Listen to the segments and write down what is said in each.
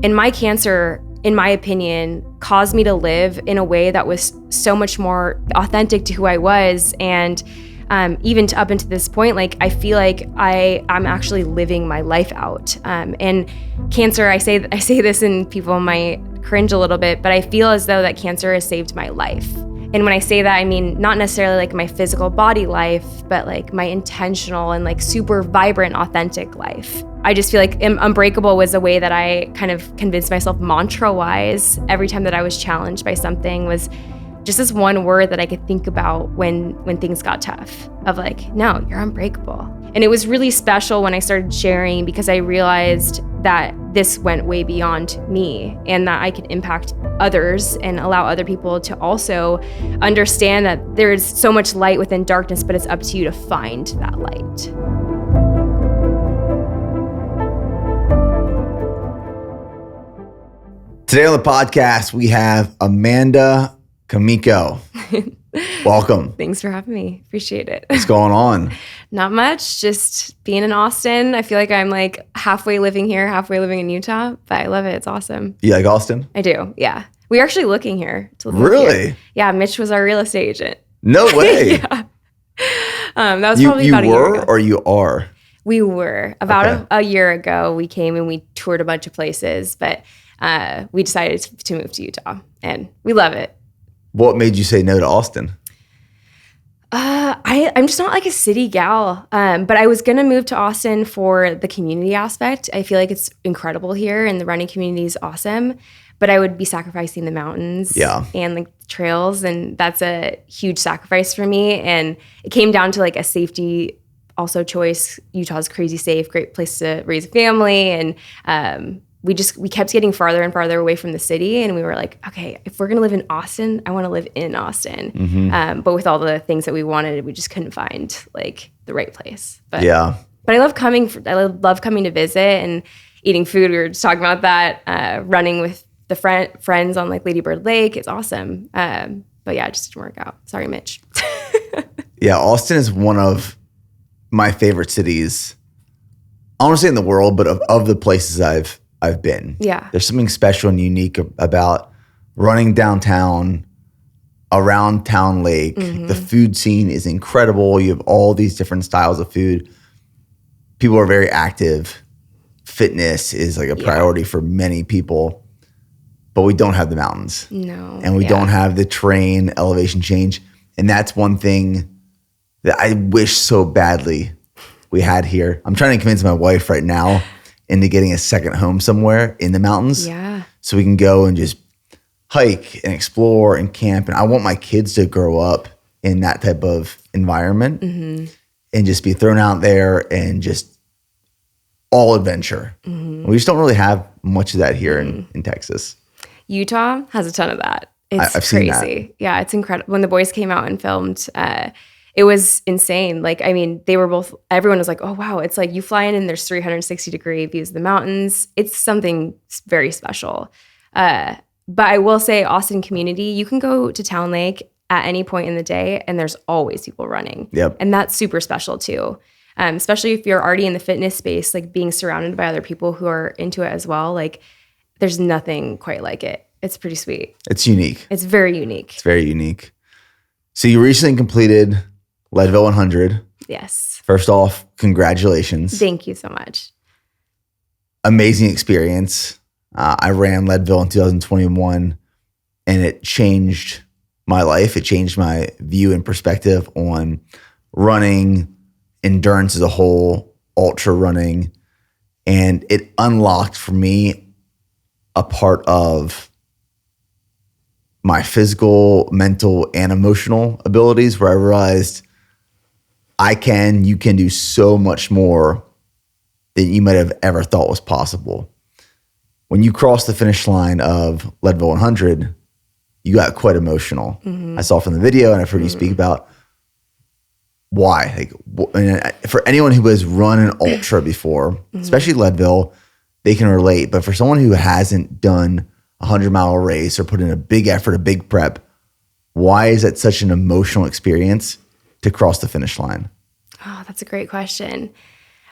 And my cancer, in my opinion, caused me to live in a way that was so much more authentic to who I was. And even up until this point, like I feel like I'm actually living my life out. And cancer, I say this and people might cringe a little bit, but I feel as though that cancer has saved my life. And when I say that, I mean not necessarily like my physical body life, but like my intentional and like super vibrant, authentic life. I just feel like Unbreakable was a way that I kind of convinced myself mantra-wise every time that I was challenged by something was just this one word that I could think about when things got tough of like, no, you're unbreakable. And it was really special when I started sharing because I realized that this went way beyond me and that I could impact others and allow other people to also understand that there's so much light within darkness, but it's up to you to find that light. Today on the podcast, we have Amanda Kimiko. Welcome. Thanks for having me. Appreciate it. What's going on? Not much. Just being in Austin. I feel like I'm like halfway living here, halfway living in Utah, but I love it. It's awesome. You like Austin? I do. Yeah. We're actually looking here. Really? Here. Yeah. Mitch was our real estate agent. No way. Yeah. That was probably about a year ago. You were or you are? We were. About a year ago, we came and we toured a bunch of places, but we decided to move to Utah and we love it. What made you say no to Austin? I'm just not like a city gal, but I was going to move to Austin for the community aspect. I feel like it's incredible here and the running community is awesome, but I would be sacrificing the mountains and like trails, and that's a huge sacrifice for me. And it came down to like a safety also choice. Utah's crazy safe, great place to raise a family, and we kept getting farther and farther away from the city, and we were like, okay, if we're gonna live in Austin, I want to live in Austin. Mm-hmm. But with all the things that we wanted, we just couldn't find like the right place. But I love coming. I love coming to visit and eating food. We were just talking about that. Running with the friends on like Lady Bird Lake. It's awesome. But yeah, it just didn't work out. Sorry, Mitch. Yeah, Austin is one of my favorite cities. I don't want to say in the world, but of the places I've been. Yeah. There's something special and unique about running downtown, around Town Lake. Mm-hmm. The food scene is incredible. You have all these different styles of food. People are very active. Fitness is like a priority for many people, but we don't have the mountains. No. And we don't have the terrain, elevation change. And that's one thing that I wish so badly we had here. I'm trying to convince my wife right now into getting a second home somewhere in the mountains. Yeah. So we can go and just hike and explore and camp. And I want my kids to grow up in that type of environment and just be thrown out there and just all adventure. Mm-hmm. We just don't really have much of that here in Texas. Utah has a ton of that. It's I've crazy. Seen that. Yeah, it's incredible. When the boys came out and filmed, it was insane. Like, I mean, everyone was like, oh, wow. It's like you fly in and there's 360-degree views of the mountains. It's something very special. But I will say Austin community, you can go to Town Lake at any point in the day and there's always people running. Yep. And that's super special too. Especially if you're already in the fitness space, like being surrounded by other people who are into it as well. Like there's nothing quite like it. It's pretty sweet. It's unique. It's very unique. It's very unique. So you recently completed Leadville 100. Yes. First off, congratulations. Thank you so much. Amazing experience. I ran Leadville in 2021 and it changed my life. It changed my view and perspective on running, endurance as a whole, ultra running. And it unlocked for me a part of my physical, mental, and emotional abilities where I realized you can do so much more than you might have ever thought was possible. When you cross the finish line of Leadville 100, you got quite emotional. Mm-hmm. I saw from the video and I've heard you speak about why. Like, for anyone who has run an ultra before, especially Leadville, they can relate. But for someone who hasn't done a 100-mile race or put in a big effort, a big prep, why is it such an emotional experience to cross the finish line? Oh, that's a great question.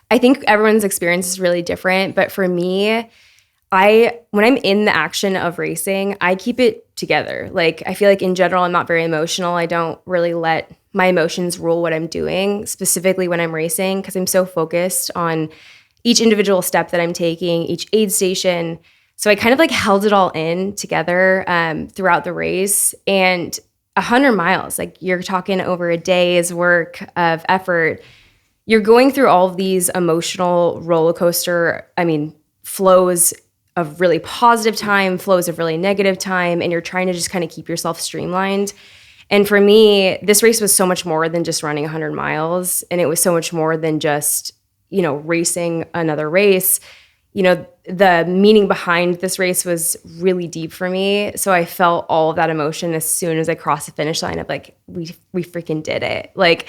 I think everyone's experience is really different. But for me, when I'm in the action of racing, I keep it together. Like, I feel like in general, I'm not very emotional. I don't really let my emotions rule what I'm doing, specifically when I'm racing, because I'm so focused on each individual step that I'm taking, each aid station. So I kind of like held it all in together throughout the race. And 100 miles, like you're talking over a day's work of effort. You're going through all of these emotional roller coaster, flows of really positive time, flows of really negative time, and you're trying to just kind of keep yourself streamlined. And for me, this race was so much more than just running 100 miles, and it was so much more than just, racing another race. The meaning behind this race was really deep for me. So I felt all of that emotion as soon as I crossed the finish line of like, we freaking did it. Like,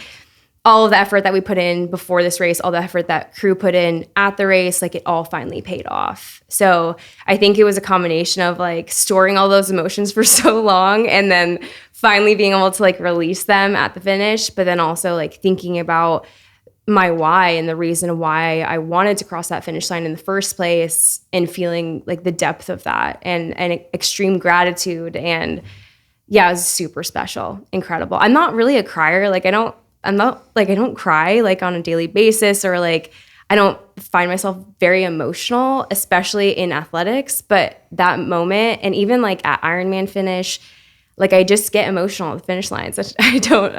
all of the effort that we put in before this race, all the effort that crew put in at the race, like it all finally paid off. So I think it was a combination of like storing all those emotions for so long and then finally being able to like release them at the finish, but then also like thinking about my why and the reason why I wanted to cross that finish line in the first place and feeling like the depth of that and extreme gratitude. And yeah, it was super special, incredible. I'm not really a crier. Like I don't cry like on a daily basis, or like I don't find myself very emotional, especially in athletics. But that moment, and even like at Ironman finish, like I just get emotional at the finish lines. I don't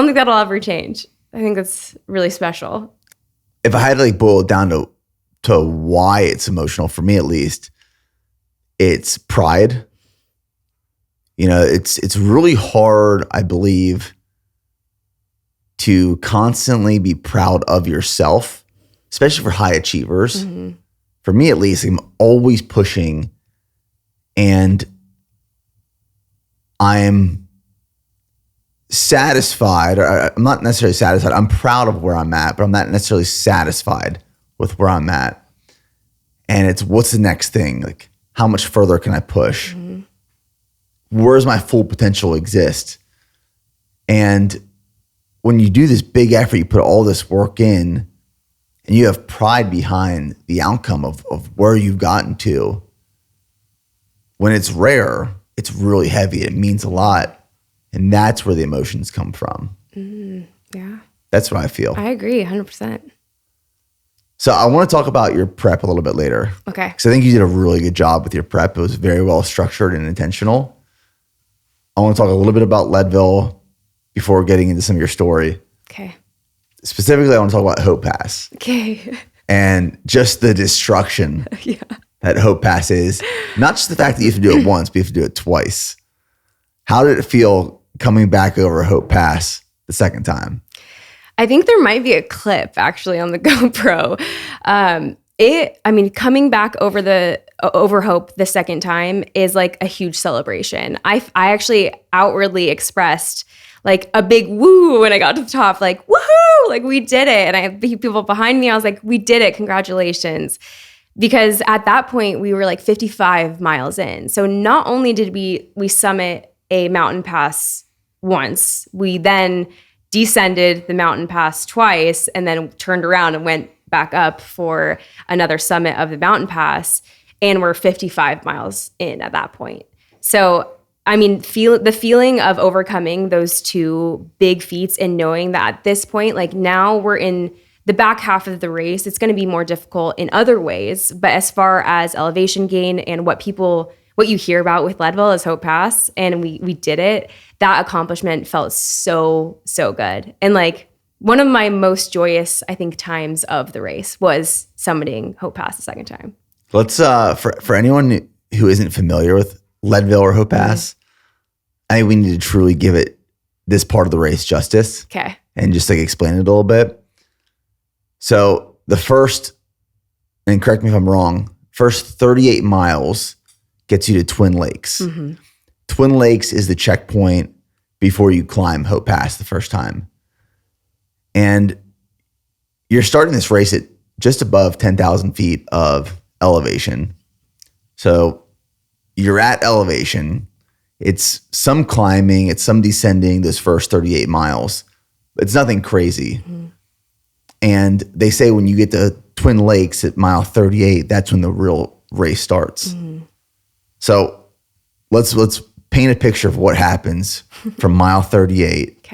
think that'll ever change. I think that's really special. If I had to like boil it down to why it's emotional, for me at least, it's pride. It's really hard, I believe, to constantly be proud of yourself, especially for high achievers. Mm-hmm. For me, at least, I'm always pushing, and I'm satisfied, or I'm not necessarily satisfied. I'm proud of where I'm at, but I'm not necessarily satisfied with where I'm at. And it's, what's the next thing? Like, how much further can I push? Mm-hmm. Where's my full potential exist? And when you do this big effort, you put all this work in, and you have pride behind the outcome of where you've gotten to. When it's rare, it's really heavy. It means a lot. And that's where the emotions come from. Yeah. That's what I feel. I agree 100%. So I want to talk about your prep a little bit later. Okay. Because I think you did a really good job with your prep. It was very well structured and intentional. I want to talk a little bit about Leadville before getting into some of your story. Okay. Specifically, I want to talk about Hope Pass. Okay. And just the destruction that Hope Pass is. Not just the fact that you have to do it once, but you have to do it twice. How did it feel coming back over Hope Pass the second time? I think there might be a clip actually on the GoPro. Coming back over Hope the second time is like a huge celebration. I actually outwardly expressed like a big woo when I got to the top, like woohoo, like we did it. And I had people behind me. I was like, we did it, congratulations. Because at that point we were like 55 miles in. So not only did we summit a mountain pass once, we then descended the mountain pass twice and then turned around and went back up for another summit of the mountain pass. And we're 55 miles in at that point. So, the feeling of overcoming those two big feats and knowing that at this point, like now we're in the back half of the race, it's going to be more difficult in other ways. But as far as elevation gain and what you hear about with Leadville is Hope Pass, and we did it, that accomplishment felt so, so good. And like one of my most joyous, I think, times of the race was summiting Hope Pass the second time. Let's, for anyone who isn't familiar with Leadville or Hope Pass, I think we need to truly give it this part of the race justice. Okay. And just like explain it a little bit. So the first, and correct me if I'm wrong, first 38 miles gets you to Twin Lakes. Mm-hmm. Twin Lakes is the checkpoint before you climb Hope Pass the first time. And you're starting this race at just above 10,000 feet of elevation. So you're at elevation. It's some climbing, it's some descending those first 38 miles. It's nothing crazy. Mm-hmm. And they say when you get to Twin Lakes at mile 38, that's when the real race starts. So let's paint a picture of what happens from mile 38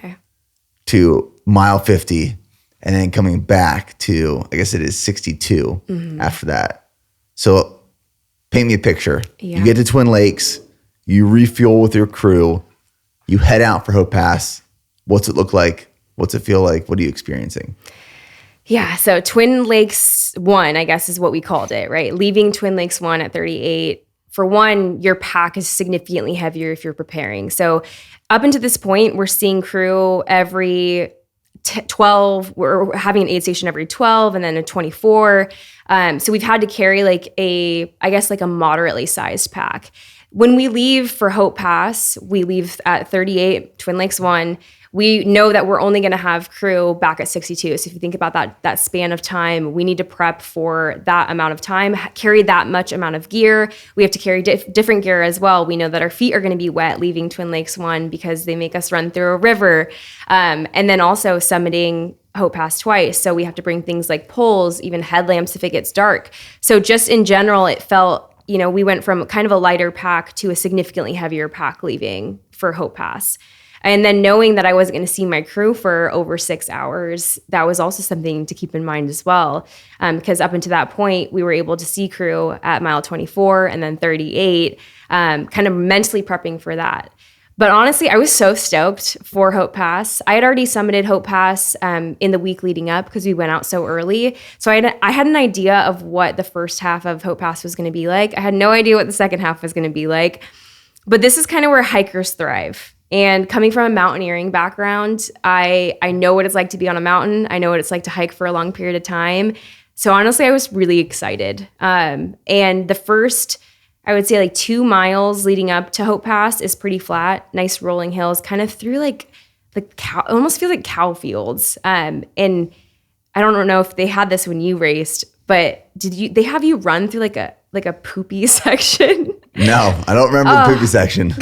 to mile 50, and then coming back to, I guess it is 62 after that. So paint me a picture. You get to Twin Lakes, you refuel with your crew, you head out for Hope Pass. What's it look like? What's it feel like? What are you experiencing? Yeah, so Twin Lakes 1, I guess is what we called it, right? Leaving Twin Lakes 1 at 38. For one, your pack is significantly heavier if you're preparing. So up until this point, we're seeing crew every 12. We're having an aid station every 12 and then a 24. So we've had to carry like a moderately sized pack. When we leave for Hope Pass, we leave at 38, Twin Lakes 1. We know that we're only going to have crew back at 62. So if you think about that span of time, we need to prep for that amount of time, carry that much amount of gear. We have to carry different gear as well. We know that our feet are going to be wet leaving Twin Lakes 1 because they make us run through a river. And then also summiting Hope Pass twice. So we have to bring things like poles, even headlamps if it gets dark. So just in general, it felt, we went from kind of a lighter pack to a significantly heavier pack leaving for Hope Pass. And then knowing that I wasn't going to see my crew for over 6 hours, that was also something to keep in mind as well. Because up until that point, we were able to see crew at mile 24 and then 38, kind of mentally prepping for that. But honestly, I was so stoked for Hope Pass. I had already summited Hope Pass in the week leading up because we went out so early. So I had an idea of what the first half of Hope Pass was going to be like. I had no idea what the second half was going to be like. But this is kind of where hikers thrive. And coming from a mountaineering background, I know what it's like to be on a mountain. I know what it's like to hike for a long period of time. So honestly, I was really excited. And the first, I would say like 2 miles leading up to Hope Pass is pretty flat, nice rolling hills, kind of through like cow, it almost feels like cow fields. And I don't know if they had this when you raced, but they have you run through like a poopy section? No, I don't remember the poopy section.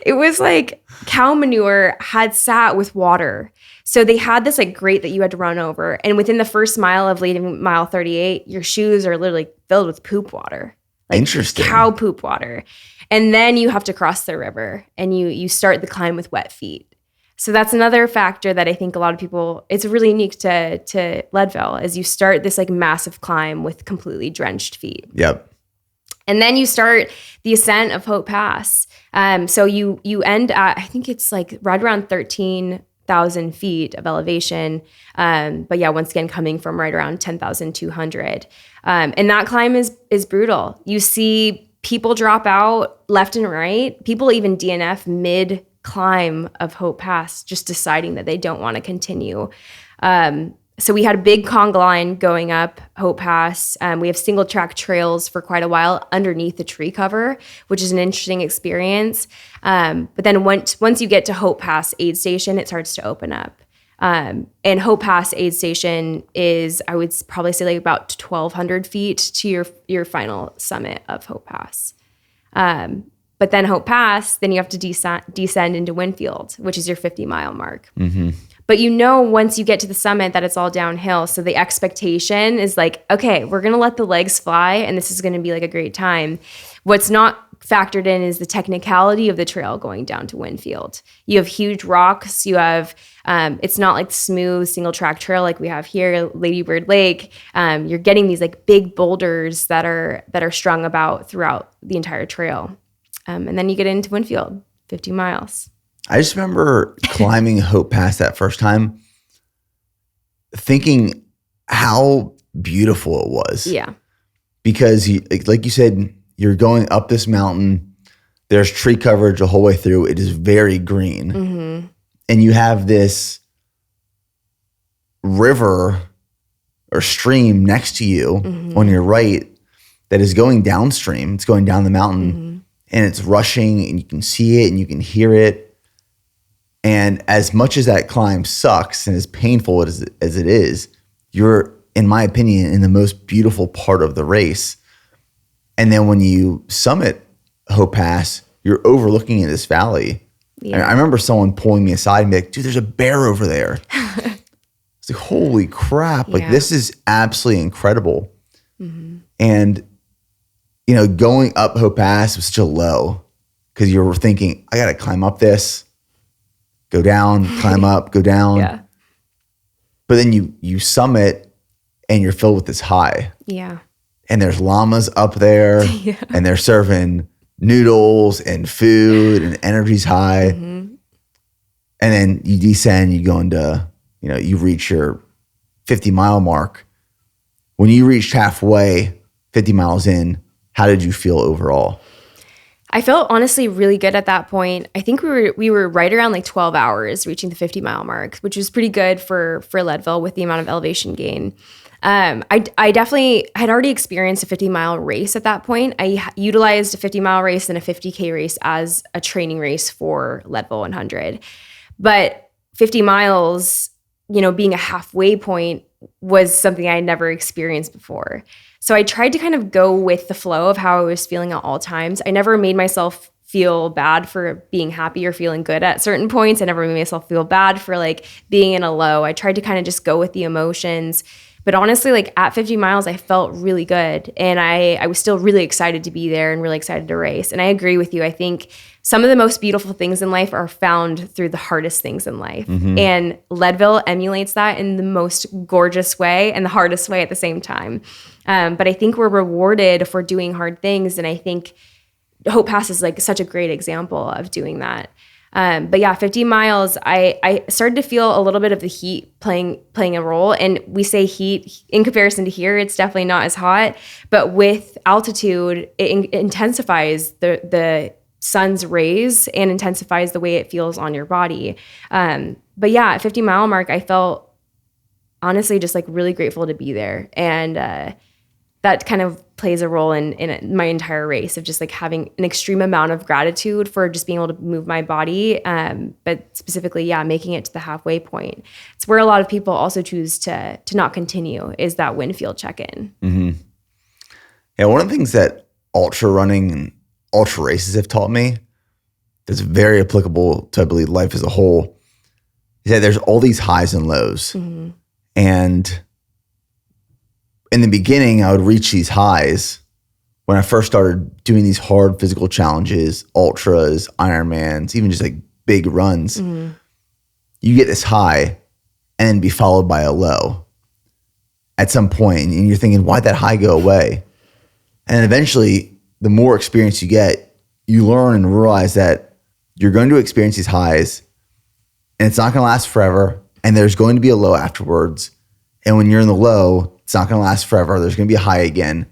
It was like cow manure had sat with water. So they had this like grate that you had to run over. And within the first mile of leading mile 38, your shoes are literally filled with poop water. Like interesting. Cow poop water. And then you have to cross the river and you start the climb with wet feet. So that's another factor that I think a lot of people, it's really unique to Leadville, is you start this like massive climb with completely drenched feet. Yep. And then you start the ascent of Hope Pass. So you end at, I think it's like right around 13,000 feet of elevation. But yeah, once again, coming from right around 10,200. And that climb is brutal. You see people drop out left and right. People even DNF mid climb of Hope Pass, just deciding that they don't want to continue. So we had a big conga line going up Hope Pass. We have single track trails for quite a while underneath the tree cover, which is an interesting experience. But then once you get to Hope Pass aid station, it starts to open up. And Hope Pass aid station is, I would probably say, like about 1,200 feet to your final summit of Hope Pass. But then Hope Pass, then you have to descend into Winfield, which is your 50-mile mark. Mm-hmm. But once you get to the summit that it's all downhill. So the expectation is like, okay, we're going to let the legs fly and this is going to be like a great time. What's not factored in is the technicality of the trail going down to Winfield. You have huge rocks. You have, it's not like smooth single track trail like we have here, Lady Bird Lake. You're getting these like big boulders that are strung about throughout the entire trail. And then you get into Winfield, 50 miles. I just remember climbing Hope Pass that first time, thinking how beautiful it was. Yeah. Because like you said, you're going up this mountain. There's tree coverage the whole way through. It is very green. Mm-hmm. And you have this river or stream next to you on your right that is going downstream. It's going down the mountain and it's rushing and you can see it and you can hear it. And as much as that climb sucks and as painful as it is, you're, in my opinion, in the most beautiful part of the race. And then when you summit Hope Pass, you're overlooking in this valley. Yeah. I remember someone pulling me aside and be like, dude, there's a bear over there. It's like, holy crap. Like, this is absolutely incredible. And, going up Hope Pass was such a low because you were thinking, I got to climb up this, go down, climb up, go down. Yeah. But then you summit and you're filled with this high. Yeah. And there's llamas up there and they're serving noodles and food and energy's high. And then you descend, you go into, you reach your 50-mile mark. When you reached halfway, 50 miles in, how did you feel overall? I felt honestly really good at that point. I think we were right around like 12 hours reaching the 50-mile mark, which was pretty good for Leadville with the amount of elevation gain. I definitely had already experienced a 50-mile race at that point. I utilized a 50-mile race and a 50K race as a training race for Leadville 100. But 50 miles, being a halfway point was something I had never experienced before. So I tried to kind of go with the flow of how I was feeling at all times. I never made myself feel bad for being happy or feeling good at certain points. I never made myself feel bad for like being in a low. I tried to kind of just go with the emotions. But honestly, like at 50 miles, I felt really good. And I was still really excited to be there and really excited to race. And I agree with you. I think some of the most beautiful things in life are found through the hardest things in life. And Leadville emulates that in the most gorgeous way and the hardest way at the same time. But I think we're rewarded for doing hard things. And I think Hope Pass is like such a great example of doing that. But yeah, 50 miles, I started to feel a little bit of the heat playing a role. And we say heat in comparison to here, it's definitely not as hot. But with altitude, it intensifies the sun's rays and intensifies the way it feels on your body. But yeah, at 50-mile mark, I felt honestly just like really grateful to be there. And that kind of plays a role in my entire race of just like having an extreme amount of gratitude for just being able to move my body. But specifically, making it to the halfway point. It's where a lot of people also choose to not continue is that Winfield check-in. Yeah, one of the things that ultra running and ultra races have taught me that's very applicable to, I believe, life as a whole is that there's all these highs and lows. And in the beginning, I would reach these highs when I first started doing these hard physical challenges, ultras, Ironmans, even just like big runs. You get this high and be followed by a low at some point, and you're thinking, why'd that high go away? And eventually, the more experience you get, you learn and realize that you're going to experience these highs and it's not going to last forever. And there's going to be a low afterwards. And when you're in the low, it's not going to last forever. There's going to be a high again.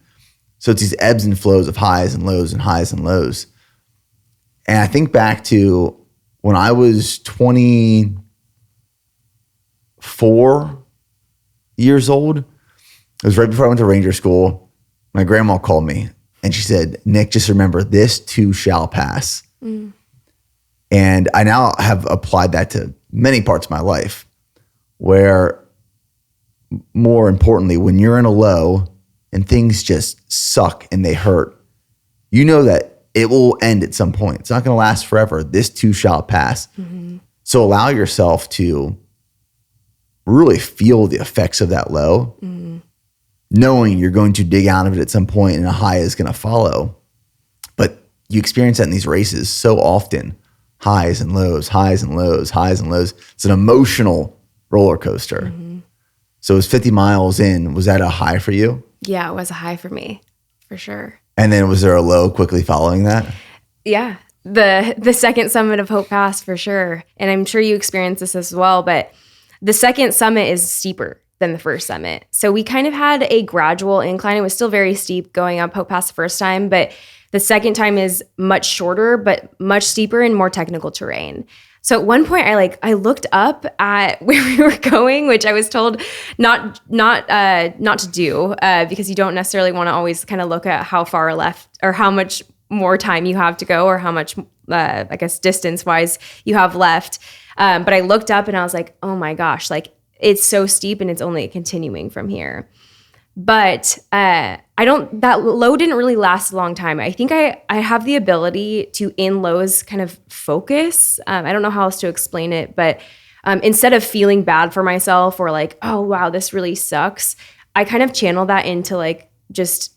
So it's these ebbs and flows of highs and lows and highs and lows. And I think back to when I was 24 years old. It was right before I went to Ranger School. My grandma called me and she said, Nick, just remember, this too shall pass. And I now have applied that to many parts of my life where, more importantly, when you're in a low and things just suck and they hurt, you know that it will end at some point. It's not going to last forever. This too shall pass. So allow yourself to really feel the effects of that low, knowing you're going to dig out of it at some point and a high is going to follow. But you experience that in these races so often. Highs and lows, highs and lows, highs and lows. It's an emotional roller coaster. So it was 50 miles in. Was that a high for you? Yeah, it was a high for me, for sure. And then was there a low quickly following that? Yeah, the second summit of Hope Pass, for sure. And I'm sure you experienced this as well, but the second summit is steeper than the first summit. So we kind of had a gradual incline. It was still very steep going up Hope Pass the first time, but the second time is much shorter, but much steeper and more technical terrain. So at one point, I looked up at where we were going, which I was told not to do because you don't necessarily want to always kind of look at how far left or how much more time you have to go or how much, I guess, distance-wise you have left. But I looked up and I was like, oh my gosh, like it's so steep and it's only continuing from here. But that low didn't really last a long time. I think I have the ability to, in lows, kind of focus. I don't know how else to explain it, but instead of feeling bad for myself or like, oh, wow, this really sucks, I kind of channel that into like just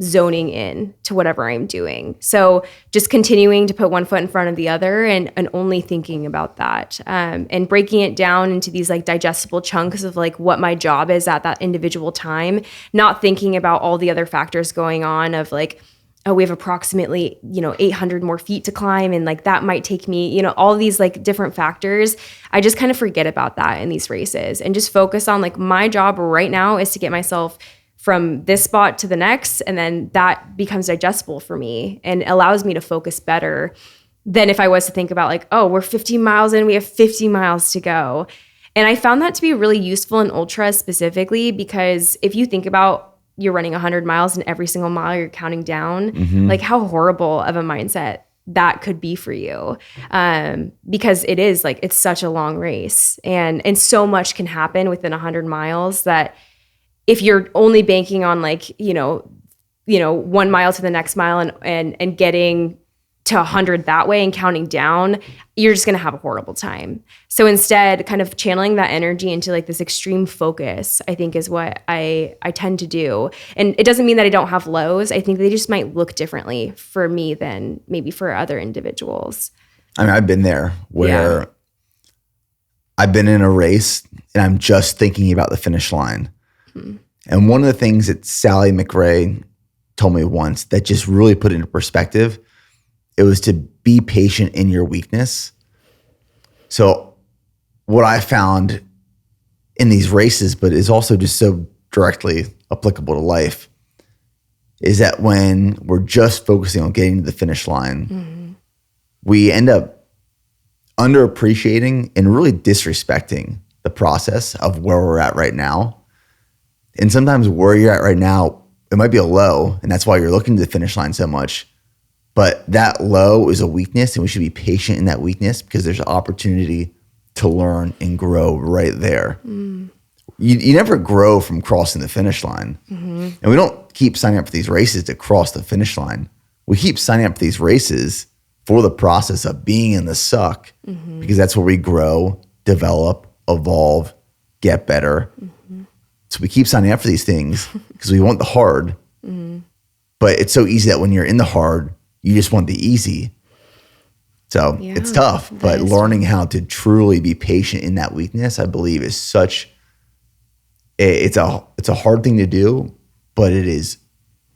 zoning in to whatever I'm doing. So just continuing to put one foot in front of the other and only thinking about that, and breaking it down into these like digestible chunks of like what my job is at that individual time, not thinking about all the other factors going on of like, oh, we have approximately, 800 more feet to climb. And like, that might take me, all these like different factors. I just kind of forget about that in these races and just focus on like my job right now is to get myself from this spot to the next. And then that becomes digestible for me and allows me to focus better than if I was to think about like, oh, we're 15 miles in, we have 50 miles to go. And I found that to be really useful in ultra specifically, because if you think about you're running 100 miles and every single mile you're counting down, like how horrible of a mindset that could be for you. Because it is like, it's such a long race and so much can happen within 100 miles that if you're only banking on like, 1 mile to the next mile and getting to 100 that way and counting down, you're just going to have a horrible time. So instead, kind of channeling that energy into like this extreme focus, I think is what I tend to do. And it doesn't mean that I don't have lows. I think they just might look differently for me than maybe for other individuals. I mean, I've been there where I've been in a race and I'm just thinking about the finish line. And one of the things that Sally McRae told me once that just really put it into perspective, it was to be patient in your weakness. So what I found in these races, but is also just so directly applicable to life, is that when we're just focusing on getting to the finish line, we end up underappreciating and really disrespecting the process of where we're at right now. And sometimes where you're at right now, it might be a low, and that's why you're looking to the finish line so much. But that low is a weakness, and we should be patient in that weakness because there's an opportunity to learn and grow right there. You never grow from crossing the finish line. And we don't keep signing up for these races to cross the finish line. We keep signing up for these races for the process of being in the suck, because that's where we grow, develop, evolve, get better. So we keep signing up for these things because we want the hard. But it's so easy that when you're in the hard, you just want the easy. So it's tough, but learning how to truly be patient in that weakness, I believe, is such it's a hard thing to do, but it is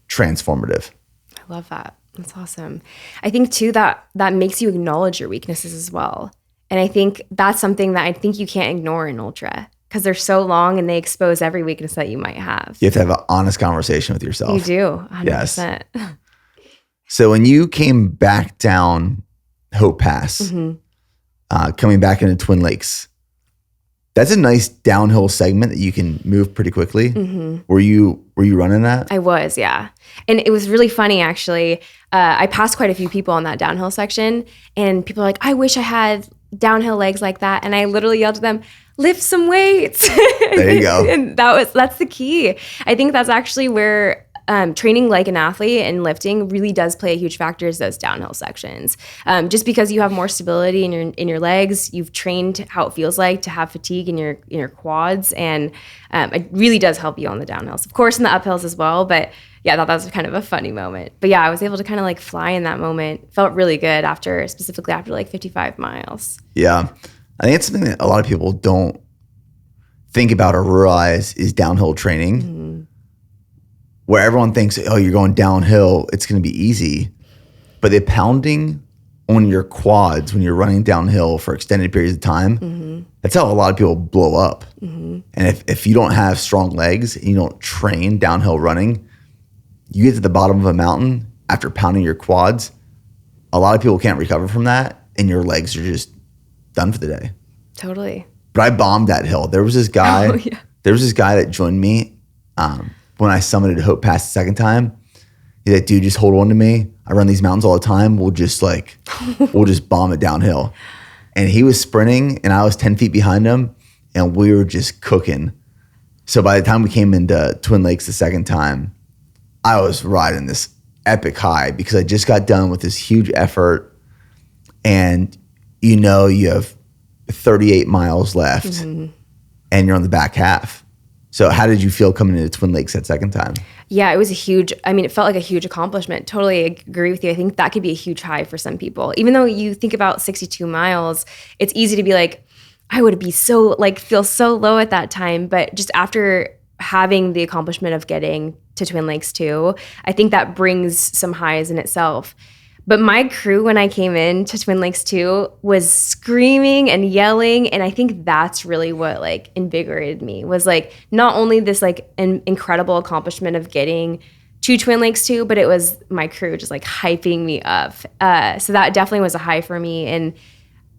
transformative. I love that. That's awesome. I think too that makes you acknowledge your weaknesses as well. And I think that's something that I think you can't ignore in ultra, because they're so long and they expose every weakness that you might have. You have to have an honest conversation with yourself. You do, 100%. Yes. So when you came back down Hope Pass, coming back into Twin Lakes, that's a nice downhill segment that you can move pretty quickly. Were you running that? I was, yeah. And it was really funny, actually. I passed quite a few people on that downhill section, and people are like, I wish I had downhill legs like that. And I literally yelled at them, lift some weights. There you go. And that's the key. I think that's actually where training like an athlete and lifting really does play a huge factor, is those downhill sections. Just because you have more stability in your legs, you've trained how it feels like to have fatigue in your quads, and it really does help you on the downhills. Of course, in the uphills as well, but yeah, I thought that was kind of a funny moment. But yeah, I was able to kind of like fly in that moment. Felt really good specifically after like 55 miles. Yeah. I think it's something that a lot of people don't think about or realize is downhill training, where everyone thinks, oh, you're going downhill, it's going to be easy. But the pounding on your quads when you're running downhill for extended periods of time, that's how a lot of people blow up. And if you don't have strong legs and you don't train downhill running, you get to the bottom of a mountain after pounding your quads, a lot of people can't recover from that, and your legs are just done for the day. Totally. But I bombed that hill. There was this guy that joined me when I summited Hope Pass the second time. He's like, dude, just hold on to me. I run these mountains all the time. We'll just bomb it downhill. And he was sprinting and I was 10 feet behind him, and we were just cooking. So by the time we came into Twin Lakes the second time, I was riding this epic high because I just got done with this huge effort, and you have 38 miles left and you're on the back half. So how did you feel coming into Twin Lakes that second time? Yeah, it was it felt like a huge accomplishment. Totally agree with you. I think that could be a huge high for some people. Even though you think about 62 miles, it's easy to be like, I would be so feel so low at that time. But just after having the accomplishment of getting to Twin Lakes 2, I think that brings some highs in itself. But my crew, when I came in to Twin Lakes 2, was screaming and yelling. And I think that's really what invigorated me, was not only this an incredible accomplishment of getting to Twin Lakes 2, but it was my crew just hyping me up. So that definitely was a high for me. And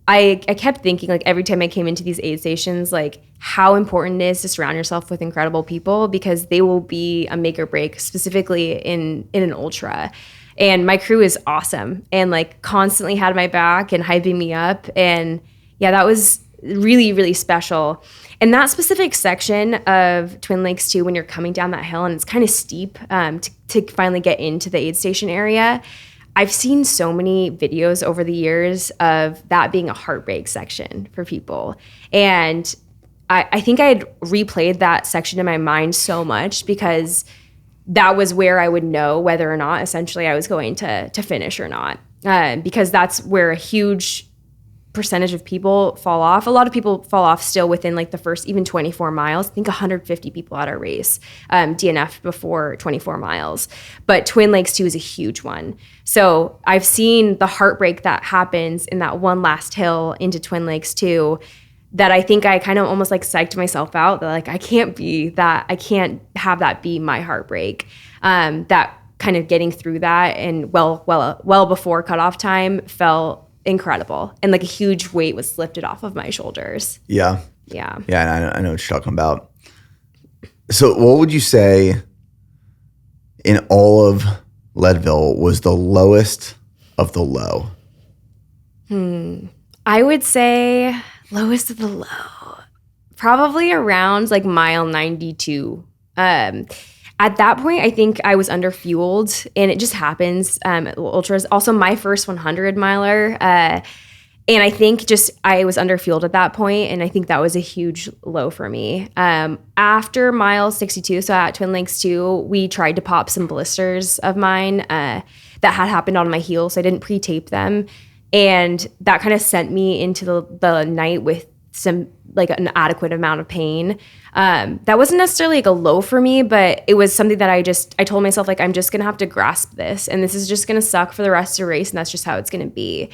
I kept thinking every time I came into these aid stations, how important it is to surround yourself with incredible people, because they will be a make or break, specifically in an ultra. And my crew is awesome and constantly had my back and hyping me up. And yeah, that was really, really special. And that specific section of Twin Lakes 2, when you're coming down that hill and it's kind of steep to finally get into the aid station area, I've seen so many videos over the years of that being a heartbreak section for people. And I think I had replayed that section in my mind so much because that was where I would know whether or not essentially I was going to finish or not, because that's where a huge percentage of people fall off. A lot of people fall off still within the first even 24 miles. I think 150 people at our race DNF before 24 miles. But Twin Lakes 2 is a huge one. So I've seen the heartbreak that happens in that one last hill into Twin Lakes 2, that I think I kind of almost psyched myself out that I can't have that be my heartbreak. That kind of getting through that and well before cutoff time felt incredible, and a huge weight was lifted off of my shoulders. Yeah. Yeah. Yeah, I know what you're talking about. So what would you say in all of Leadville was the lowest of the low? I would say lowest of the low, probably around mile 92. At that point, I think I was underfueled, and it just happens. Ultras, also my first 100 miler. And I think I was underfueled at that point, and I think that was a huge low for me. After mile 62, so at Twin Lakes 2, we tried to pop some blisters of mine that had happened on my heel, so I didn't pre-tape them. And that kind of sent me into the night with some an adequate amount of pain. That wasn't necessarily a low for me, but it was something that I told myself I'm just gonna have to grasp this, and this is just gonna suck for the rest of the race, and that's just how it's gonna be.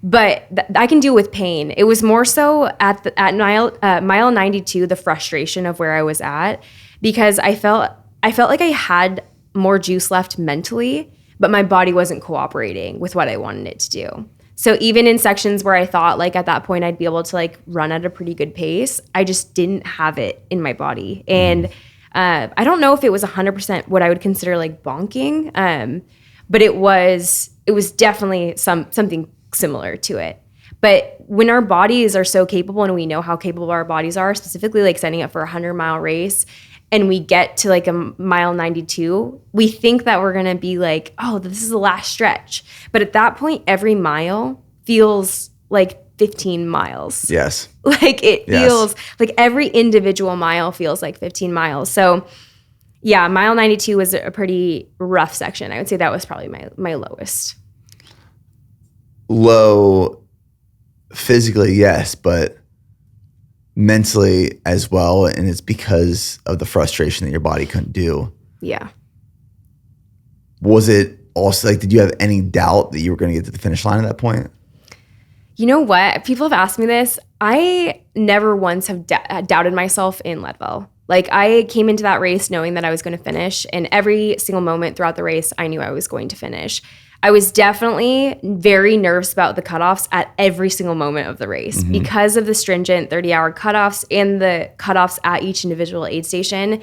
But I can deal with pain. It was more so at mile 92, the frustration of where I was at, because I felt like I had more juice left mentally, but my body wasn't cooperating with what I wanted it to do. So even in sections where I thought at that point I'd be able to run at a pretty good pace, I just didn't have it in my body. And I don't know if it was 100% what I would consider bonking, but it was definitely something similar to it. But when our bodies are so capable, and we know how capable our bodies are, specifically setting up for a 100-mile race, and we get to a mile 92, we think that we're going to be oh, this is the last stretch. But at that point, every mile feels 15 miles. Yes. It feels every individual mile feels 15 miles. So yeah, mile 92 was a pretty rough section. I would say that was probably my lowest. Low physically, yes, but mentally as well, and it's because of the frustration that your body couldn't do. Yeah. Was it also did you have any doubt that you were going to get to the finish line at that point? You know what? People have asked me this. I never once have doubted myself in Leadville. I came into that race knowing that I was going to finish, and every single moment throughout the race, I knew I was going to finish. I was definitely very nervous about the cutoffs at every single moment of the race because of the stringent 30-hour cutoffs and the cutoffs at each individual aid station.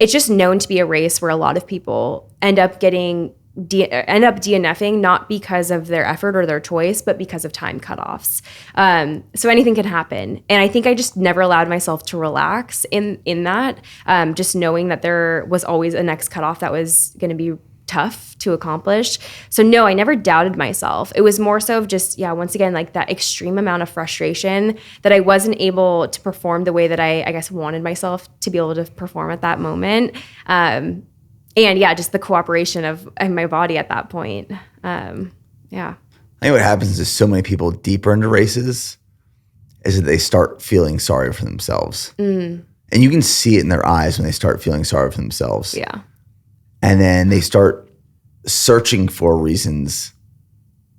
It's just known to be a race where a lot of people end up DNFing, not because of their effort or their choice, but because of time cutoffs. So anything can happen. And I think I just never allowed myself to relax in that, just knowing that there was always a next cutoff that was going to be tough to accomplish. So no, I never doubted myself. It was more so of just, once again, like that extreme amount of frustration that I wasn't able to perform the way that I guess wanted myself to be able to perform at that moment. And just the cooperation of my body at that point. I think what happens is so many people deeper into races is that they start feeling sorry for themselves. And you can see it in their eyes when they start feeling sorry for themselves. Yeah. And then they start searching for reasons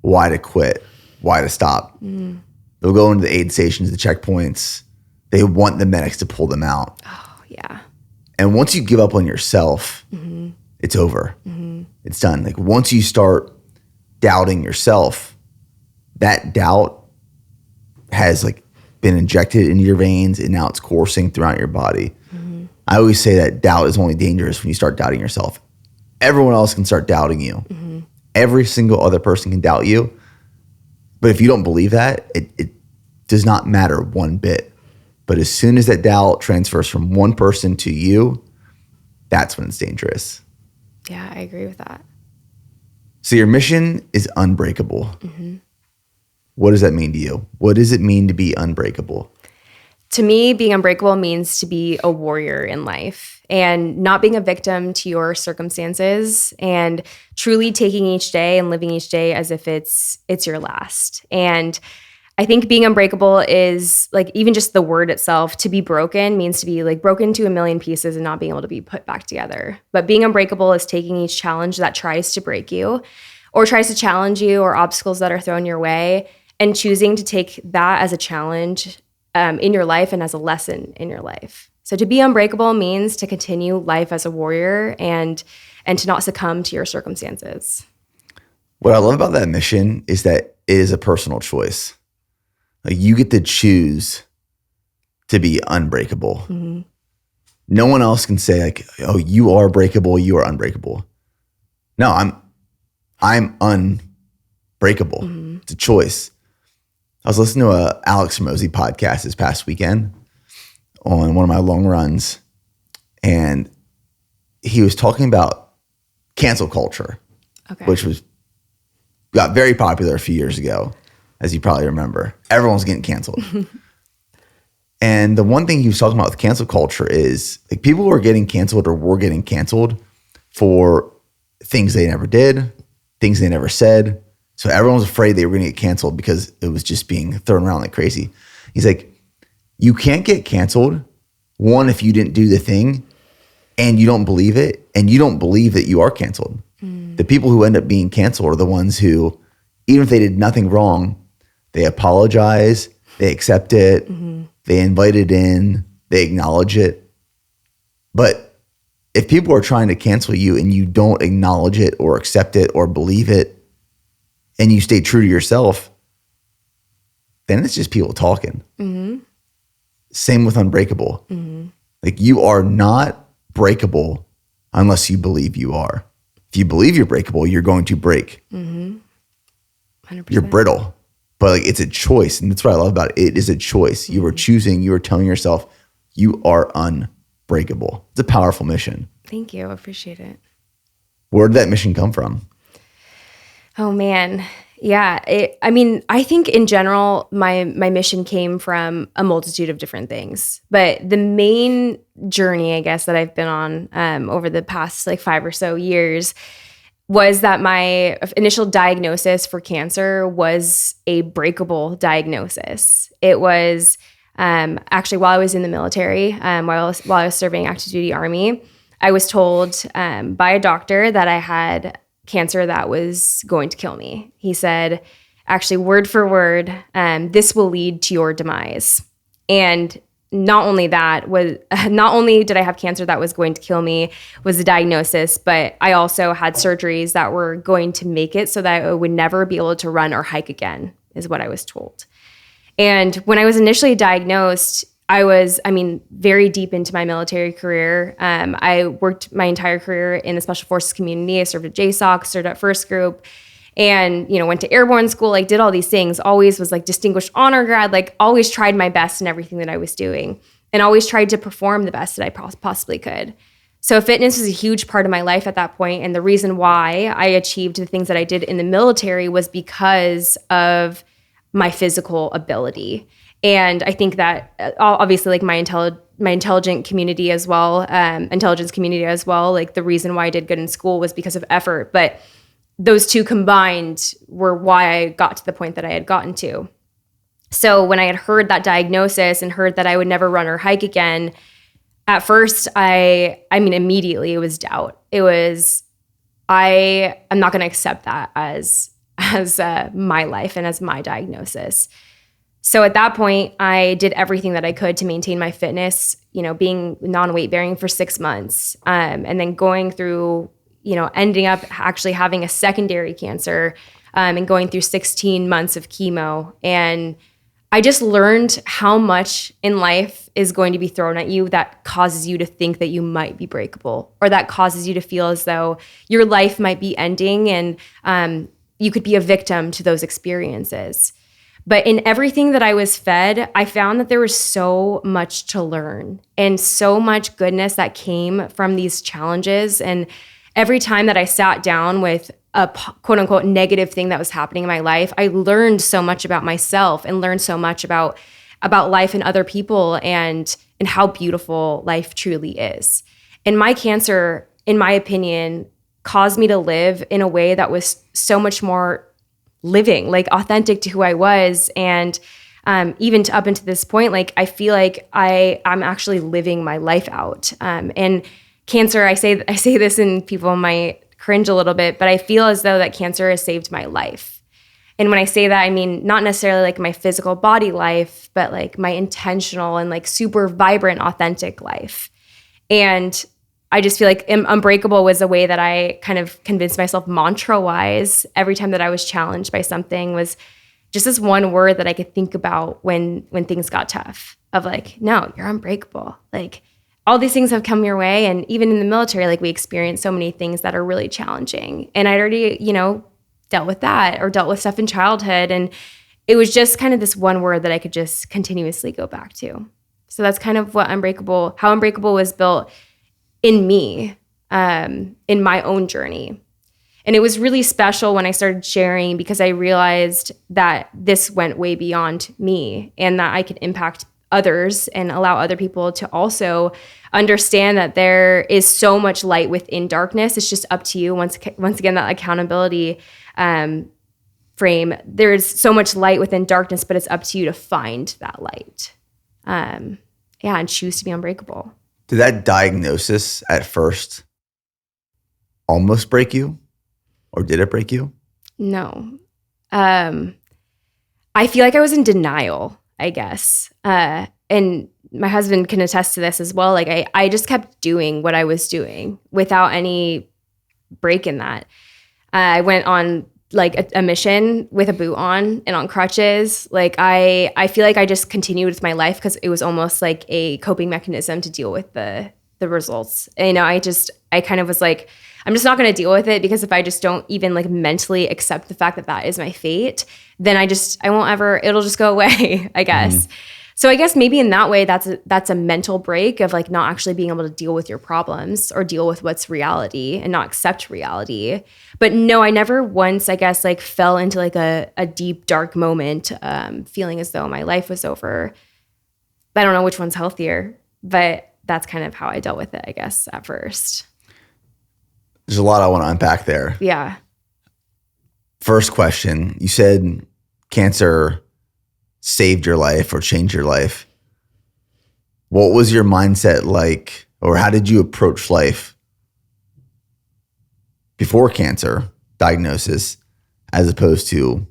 why to quit, why to stop. They'll go into the aid stations, the checkpoints. They want the medics to pull them out. Oh, yeah. And once you give up on yourself, it's over. It's done. Like once you start doubting yourself, that doubt has like been injected into your veins and now it's coursing throughout your body. I always say that doubt is only dangerous when you start doubting yourself. Everyone else can start doubting you. Every single other person can doubt you. But if you don't believe that, it does not matter one bit. But as soon as that doubt transfers from one person to you, that's when it's dangerous. Yeah, I agree with that. So your mission is unbreakable. What does that mean to you? What does it mean to be unbreakable? To me, being unbreakable means to be a warrior in life and not being a victim to your circumstances and truly taking each day and living each day as if it's your last. And I think being unbreakable is like even just the word itself. To be broken means to be like broken to a million pieces and not being able to be put back together. But being unbreakable is taking each challenge that tries to break you or tries to challenge you or obstacles that are thrown your way and choosing to take that as a challenge in your life and as a lesson in your life. So to be unbreakable means to continue life as a warrior and to not succumb to your circumstances. What I love about that mission is that it is a personal choice. Like you get to choose to be unbreakable. No one else can say like, oh, you are breakable, you are unbreakable. No, I'm unbreakable. It's a choice. I was listening to a Alex Hormozy podcast this past weekend on one of my long runs, and he was talking about cancel culture, which got very popular a few years ago, as you probably remember. Everyone was getting canceled. And the one thing he was talking about with cancel culture is like people who are getting canceled or were getting canceled for things they never did, things they never said. So everyone was afraid they were going to get canceled because it was just being thrown around like crazy. He's like, you can't get canceled, one, if you didn't do the thing and you don't believe it and you don't believe that you are canceled. The people who end up being canceled are the ones who, even if they did nothing wrong, they apologize, they accept it, they invite it in, they acknowledge it. But if people are trying to cancel you and you don't acknowledge it or accept it or believe it, and you stay true to yourself, then it's just people talking. Same with unbreakable. Like you are not breakable unless you believe you are. If you believe you're breakable, you're going to break. 100%. You're brittle, but like it's a choice. And that's what I love about it. It is a choice. You are choosing, you are telling yourself you are unbreakable. It's a powerful mission. Thank you. I appreciate it. Where did that mission come from? Oh, man. Yeah. I think in general, my mission came from a multitude of different things. But the main journey, I guess, that I've been on over the past like 5 or so years was that my initial diagnosis for cancer was a breakable diagnosis. It was actually while I was in the military, while I was serving active duty Army, I was told by a doctor that I had cancer that was going to kill me. He said, actually word for word, this will lead to your demise. And not only did I have cancer that was going to kill me, was the diagnosis, but I also had surgeries that were going to make it so that I would never be able to run or hike again, is what I was told. And when I was initially diagnosed, I was, very deep into my military career. I worked my entire career in the Special Forces community. I served at JSOC, served at First Group, and, went to airborne school, like did all these things, always was like distinguished honor grad, like always tried my best in everything that I was doing and always tried to perform the best that I possibly could. So fitness was a huge part of my life at that point. And the reason why I achieved the things that I did in the military was because of my physical ability. And I think that obviously like my intelligent community as well, intelligence community as well, like the reason why I did good in school was because of effort. But those two combined were why I got to the point that I had gotten to. So when I had heard that diagnosis and heard that I would never run or hike again, at first, I mean, immediately it was doubt. It was, I'm not going to accept that as my life and as my diagnosis. So at that point, I did everything that I could to maintain my fitness, being non-weight bearing for 6 months, and then going through, ending up actually having a secondary cancer, and going through 16 months of chemo. And I just learned how much in life is going to be thrown at you that causes you to think that you might be breakable, or that causes you to feel as though your life might be ending, and you could be a victim to those experiences. But in everything that I was fed, I found that there was so much to learn and so much goodness that came from these challenges. And every time that I sat down with a quote unquote negative thing that was happening in my life, I learned so much about myself and learned so much about life and other people and how beautiful life truly is. And my cancer, in my opinion, caused me to live in a way that was so much more living, like authentic to who I was. And even up until this point, like I feel like I'm actually living my life out. And cancer, I say this and people might cringe a little bit, but I feel as though that cancer has saved my life. And when I say that, I mean not necessarily like my physical body life, but like my intentional and like super vibrant, authentic life. And I just feel like Unbreakable was a way that I kind of convinced myself mantra-wise every time that I was challenged by something, was just this one word that I could think about when things got tough, of like, no, you're unbreakable. Like all these things have come your way. And even in the military, like we experienced so many things that are really challenging. And I'd already, dealt with that or dealt with stuff in childhood. And it was just kind of this one word that I could just continuously go back to. So that's kind of how Unbreakable was built in me, in my own journey. And it was really special when I started sharing, because I realized that this went way beyond me and that I could impact others and allow other people to also understand that there is so much light within darkness. It's just up to you. Once again, that accountability frame, there's so much light within darkness, but it's up to you to find that light. And choose to be unbreakable. Did that diagnosis at first almost break you? Or did it break you? No. I feel like I was in denial, I guess. And my husband can attest to this as well. Like I just kept doing what I was doing without any break in that. I went on like a mission with a boot on and on crutches. Like I feel like I just continued with my life because it was almost like a coping mechanism to deal with the results. And, I kind of was like, I'm just not going to deal with it, because if I just don't even like mentally accept the fact that is my fate, then I won't ever, it'll just go away, I guess. Mm-hmm. So I guess maybe in that way, that's a mental break of like not actually being able to deal with your problems or deal with what's reality and not accept reality. But no, I never once, I guess, like fell into like a deep, dark moment, feeling as though my life was over. I don't know which one's healthier, but that's kind of how I dealt with it, I guess, at first. There's a lot I want to unpack there. Yeah. First question, you said cancer saved your life or changed your life. What was your mindset like, or how did you approach life before cancer diagnosis as opposed to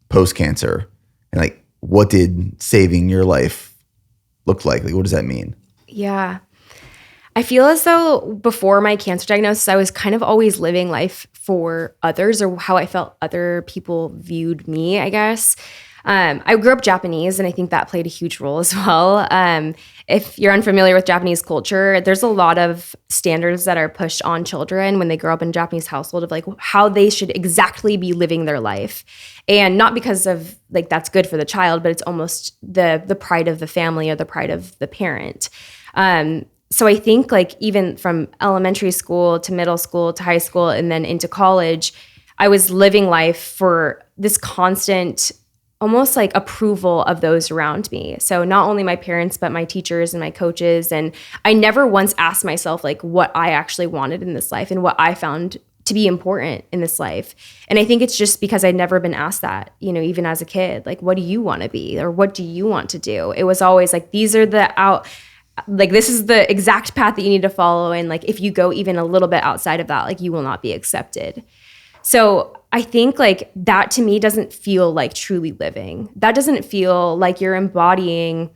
post-cancer? And like, what did saving your life look like? Like, what does that mean? Yeah. I feel as though before my cancer diagnosis, I was kind of always living life for others, or how I felt other people viewed me, I guess. I grew up Japanese, and I think that played a huge role as well. If you're unfamiliar with Japanese culture, there's a lot of standards that are pushed on children when they grow up in a Japanese household of like how they should exactly be living their life. And not because of like that's good for the child, but it's almost the pride of the family or the pride of the parent. so I think like even from elementary school to middle school to high school and then into college, I was living life for this constant, almost like approval of those around me. So not only my parents, but my teachers and my coaches. And I never once asked myself like what I actually wanted in this life and what I found to be important in this life. And I think it's just because I'd never been asked that, you know, even as a kid, like, what do you want to be? Or what do you want to do? It was always like, these are like, this is the exact path that you need to follow. And like, if you go even a little bit outside of that, like you will not be accepted. So I think like that to me doesn't feel like truly living. That doesn't feel like you're embodying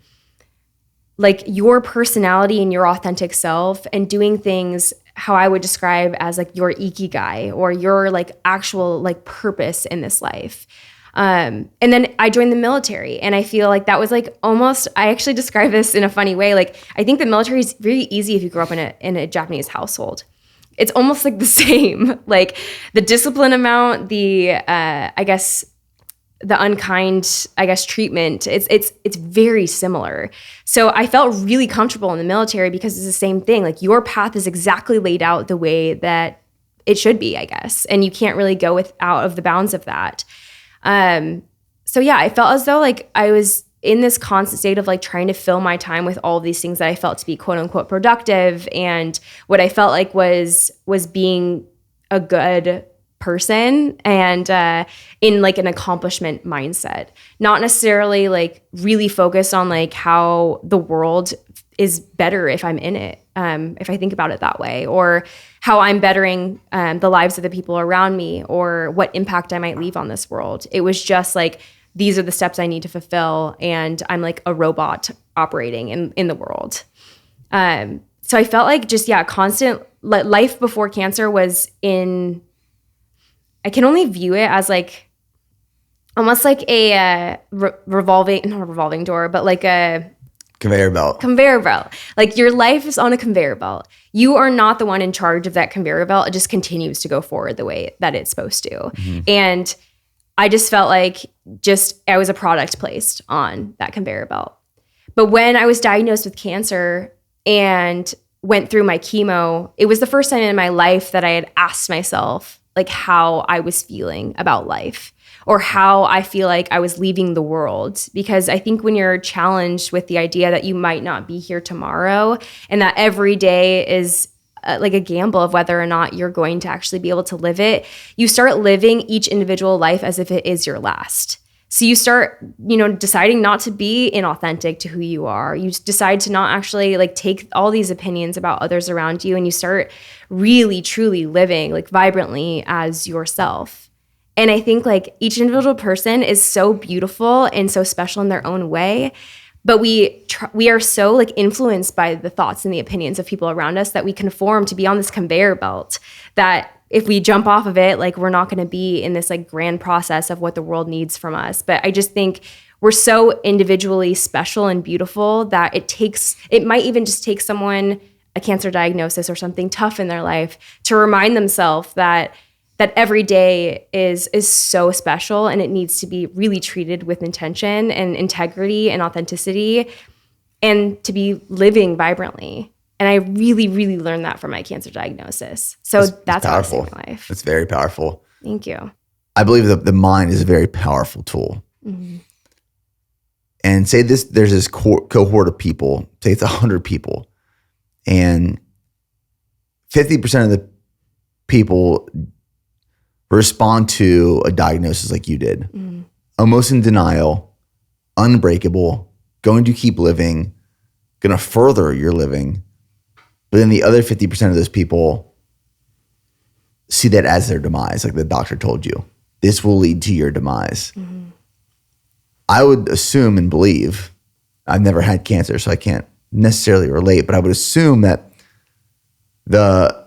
like your personality and your authentic self and doing things how I would describe as like your ikigai or your like actual like purpose in this life. And then I joined the military and I feel like that was like almost, I actually describe this in a funny way. Like I think the military is really easy if you grew up in a Japanese household. It's almost like the same, like the discipline amount, I guess the unkind, treatment, it's very similar. So I felt really comfortable in the military because it's the same thing. Like your path is exactly laid out the way that it should be, I guess. And you can't really go out of the bounds of that. So yeah, I felt as though like I was in this constant state of like trying to fill my time with all of these things that I felt to be quote unquote productive. And what I felt like was being a good person and in like an accomplishment mindset, not necessarily like really focused on like how the world is better if I'm in it, if I think about it that way, or how I'm bettering the lives of the people around me or what impact I might leave on this world. It was just like, these are the steps I need to fulfill and I'm like a robot operating in the world. So I felt like just, constant life before cancer was I can only view it as like almost like a not a revolving door, but like a conveyor belt. Like your life is on a conveyor belt. You are not the one in charge of that conveyor belt. It just continues to go forward the way that it's supposed to. Mm-hmm. And I just felt like I was a product placed on that conveyor belt. But when I was diagnosed with cancer and went through my chemo, it was the first time in my life that I had asked myself like how I was feeling about life or how I feel like I was leaving the world. Because I think when you're challenged with the idea that you might not be here tomorrow and that every day is like a gamble of whether or not you're going to actually be able to live it, you start living each individual life as if it is your last. So you start, deciding not to be inauthentic to who you are. You decide to not actually like take all these opinions about others around you, and you start really, truly living like vibrantly as yourself. And I think like each individual person is so beautiful and so special in their own way. But we are so like influenced by the thoughts and the opinions of people around us that we conform to be on this conveyor belt that if we jump off of it, like we're not going to be in this like grand process of what the world needs from us. But I just think we're so individually special and beautiful that it might even just take someone a cancer diagnosis or something tough in their life to remind themselves that every day is so special and it needs to be really treated with intention and integrity and authenticity and to be living vibrantly. And I really, really learned that from my cancer diagnosis. So that's how I saved my life. It's very powerful. Thank you. I believe that the mind is a very powerful tool. Mm-hmm. And say there's this cohort of people, say it's 100 people, and 50% of the people respond to a diagnosis like you did, almost in denial, unbreakable, going to keep living, going to further your living. But then the other 50% of those people see that as their demise, like the doctor told you. This will lead to your demise. Mm-hmm. I would assume and believe, I've never had cancer, so I can't necessarily relate, but I would assume that the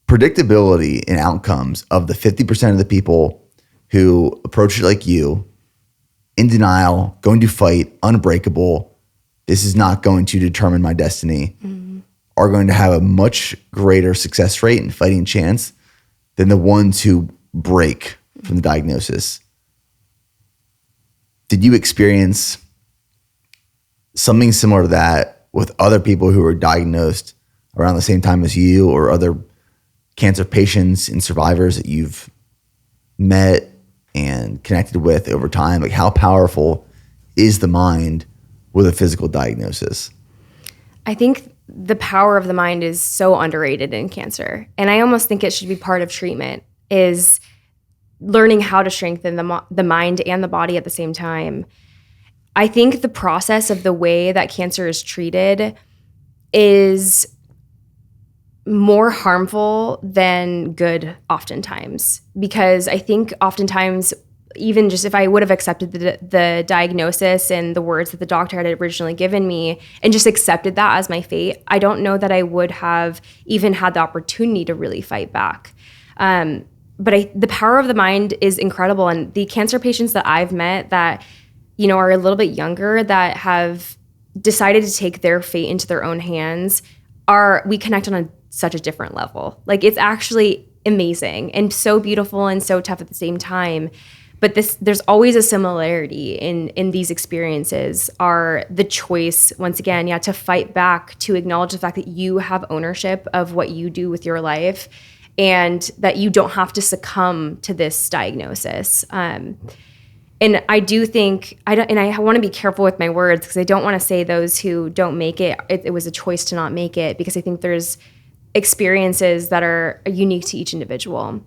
predictability in outcomes of the 50% of the people who approach it like you, in denial, going to fight, unbreakable, this is not going to determine my destiny, are going to have a much greater success rate and fighting chance than the ones who break from the diagnosis. Did you experience something similar to that with other people who were diagnosed around the same time as you, or other cancer patients and survivors that you've met and connected with over time? Like, how powerful is the mind with a physical diagnosis? I think the power of the mind is so underrated in cancer. And I almost think it should be part of treatment, is learning how to strengthen the mind and the body at the same time. I think the process of the way that cancer is treated is more harmful than good oftentimes, because I think oftentimes, even just if I would have accepted the diagnosis and the words that the doctor had originally given me and just accepted that as my fate, I don't know that I would have even had the opportunity to really fight back. But the power of the mind is incredible. And the cancer patients that I've met that, you know, are a little bit younger, that have decided to take their fate into their own hands, we connect on such a different level. Like, it's actually amazing and so beautiful and so tough at the same time. But there's always a similarity in these experiences, are the choice, once again, to fight back, to acknowledge the fact that you have ownership of what you do with your life, and that you don't have to succumb to this diagnosis. And I do think, I want to be careful with my words, because I don't want to say those who don't make it, it was a choice to not make it, because I think there's experiences that are unique to each individual.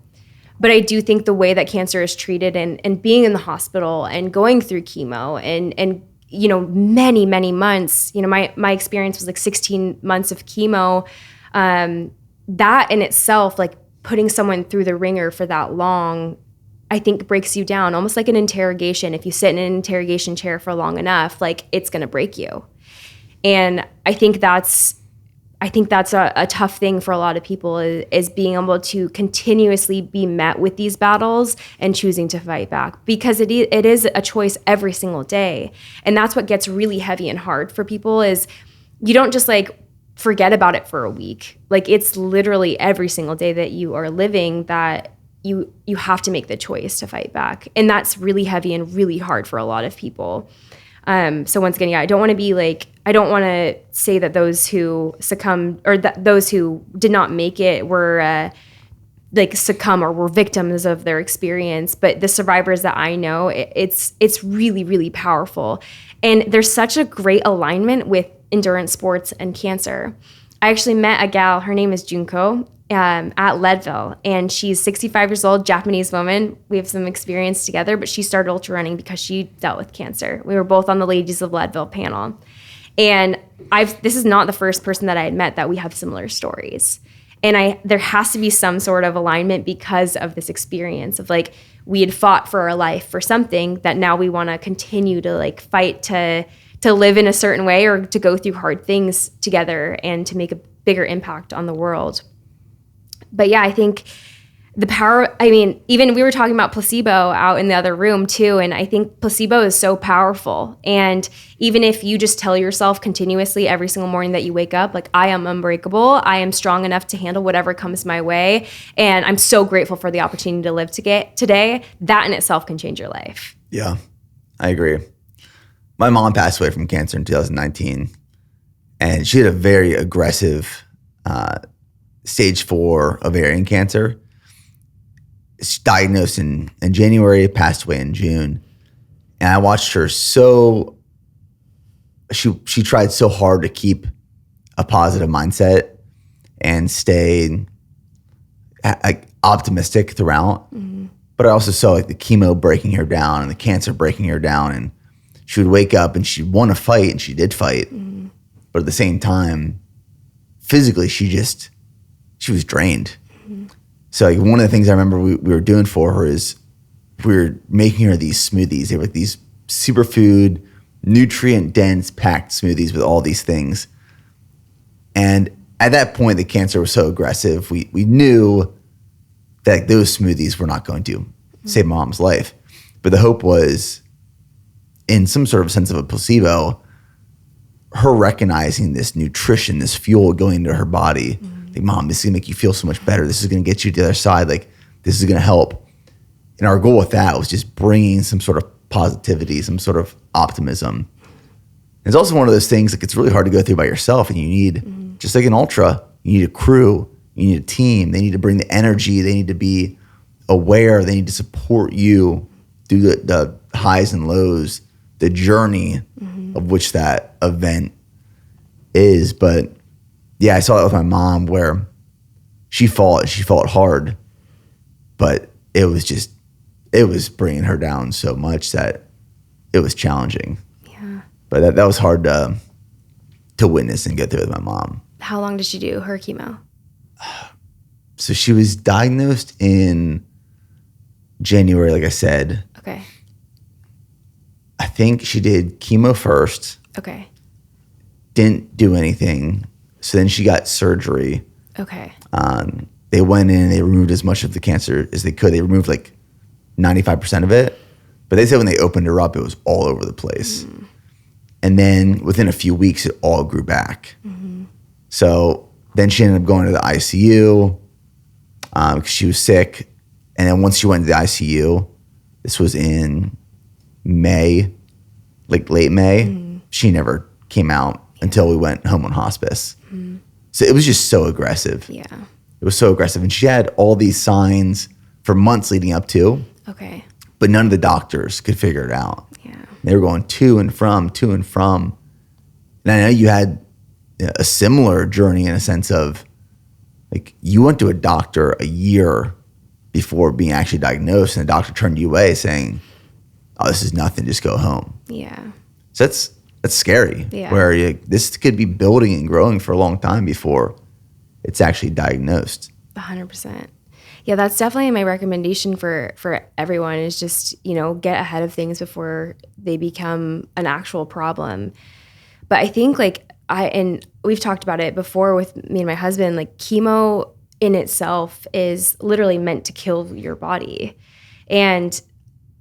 But I do think the way that cancer is treated, and being in the hospital and going through chemo and you know, many, many months, you know, my experience was like 16 months of chemo. That in itself, like putting someone through the ringer for that long, I think breaks you down, almost like an interrogation. If you sit in an interrogation chair for long enough, like, it's going to break you. And I think that's a tough thing for a lot of people, is being able to continuously be met with these battles and choosing to fight back, because it is a choice every single day. And that's what gets really heavy and hard for people, is you don't just like forget about it for a week. Like, it's literally every single day that you are living that you have to make the choice to fight back. And that's really heavy and really hard for a lot of people. So once again, I don't want to say that those who succumbed, or that those who did not make it were succumb or were victims of their experience. But the survivors that I know, it's really, really powerful. And there's such a great alignment with endurance sports and cancer. I actually met a gal, her name is Junko, at Leadville, and she's 65 years old, Japanese woman. We have some experience together, but she started ultra running because she dealt with cancer. We were both on the Ladies of Leadville panel. And this is not the first person that I had met that we have similar stories. And there has to be some sort of alignment because of this experience of, like, we had fought for our life for something that now we want to continue to, like, fight to live in a certain way, or to go through hard things together and to make a bigger impact on the world. But yeah, I think the power, I mean, even we were talking about placebo out in the other room too. And I think placebo is so powerful. And even if you just tell yourself continuously every single morning that you wake up, like, I am unbreakable, I am strong enough to handle whatever comes my way, and I'm so grateful for the opportunity to live today, that in itself can change your life. Yeah, I agree. My mom passed away from cancer in 2019, and she had a very aggressive stage 4 ovarian cancer. She's diagnosed in January, passed away in June. And I watched her she tried so hard to keep a positive mindset and stay optimistic throughout. Mm-hmm. But I also saw, like, the chemo breaking her down and the cancer breaking her down. And she would wake up and she'd want to fight, and she did fight. Mm-hmm. But at the same time, physically, she was drained. Mm-hmm. So, like, one of the things I remember we were doing for her is we were making her these smoothies. They were like these superfood, nutrient-dense, packed smoothies with all these things. And at that point, the cancer was so aggressive, we knew that those smoothies were not going to save Mom's life. But the hope was, in some sort of sense of a placebo, her recognizing this nutrition, this fuel going into her body. Mm-hmm. Like, Mom, this is gonna make you feel so much better. This is gonna get you to the other side. Like, this is gonna help. And our goal with that was just bringing some sort of positivity, some sort of optimism. It's also one of those things like it's really hard to go through by yourself, and you need, just like an ultra, you need a crew, you need a team. They need to bring the energy. They need to be aware. They need to support you through the highs and lows, the journey of which that event is. But yeah, I saw it with my mom where she fought hard, but it was bringing her down so much that it was challenging. Yeah. But that was hard to witness and get through with my mom. How long did she do her chemo? So she was diagnosed in January, like I said. Okay. I think she did chemo first. Okay. Didn't do anything. So then she got surgery. Okay. They went in and they removed as much of the cancer as they could. They removed like 95% of it. But they said when they opened her up, it was all over the place. And then within a few weeks, it all grew back. So then she ended up going to the ICU because she was sick. And then once she went to the ICU, this was in May, like late May, she never came out until we went home on hospice. So it was just so aggressive. Yeah. It was so aggressive. And she had all these signs for months leading up to, Okay. but none of the doctors could figure it out. Yeah. They were going to and from. And I know you had a similar journey in a sense of like you went to a doctor a year before being actually diagnosed, and the doctor turned you away saying, "Oh, this is nothing. Just go home." Yeah. So that's scary. Yeah. Where this could be building and growing for a long time before it's actually diagnosed. 100%. Yeah, that's definitely my recommendation for everyone is just, get ahead of things before they become an actual problem. But I think and we've talked about it before with me and my husband, like chemo in itself is literally meant to kill your body. And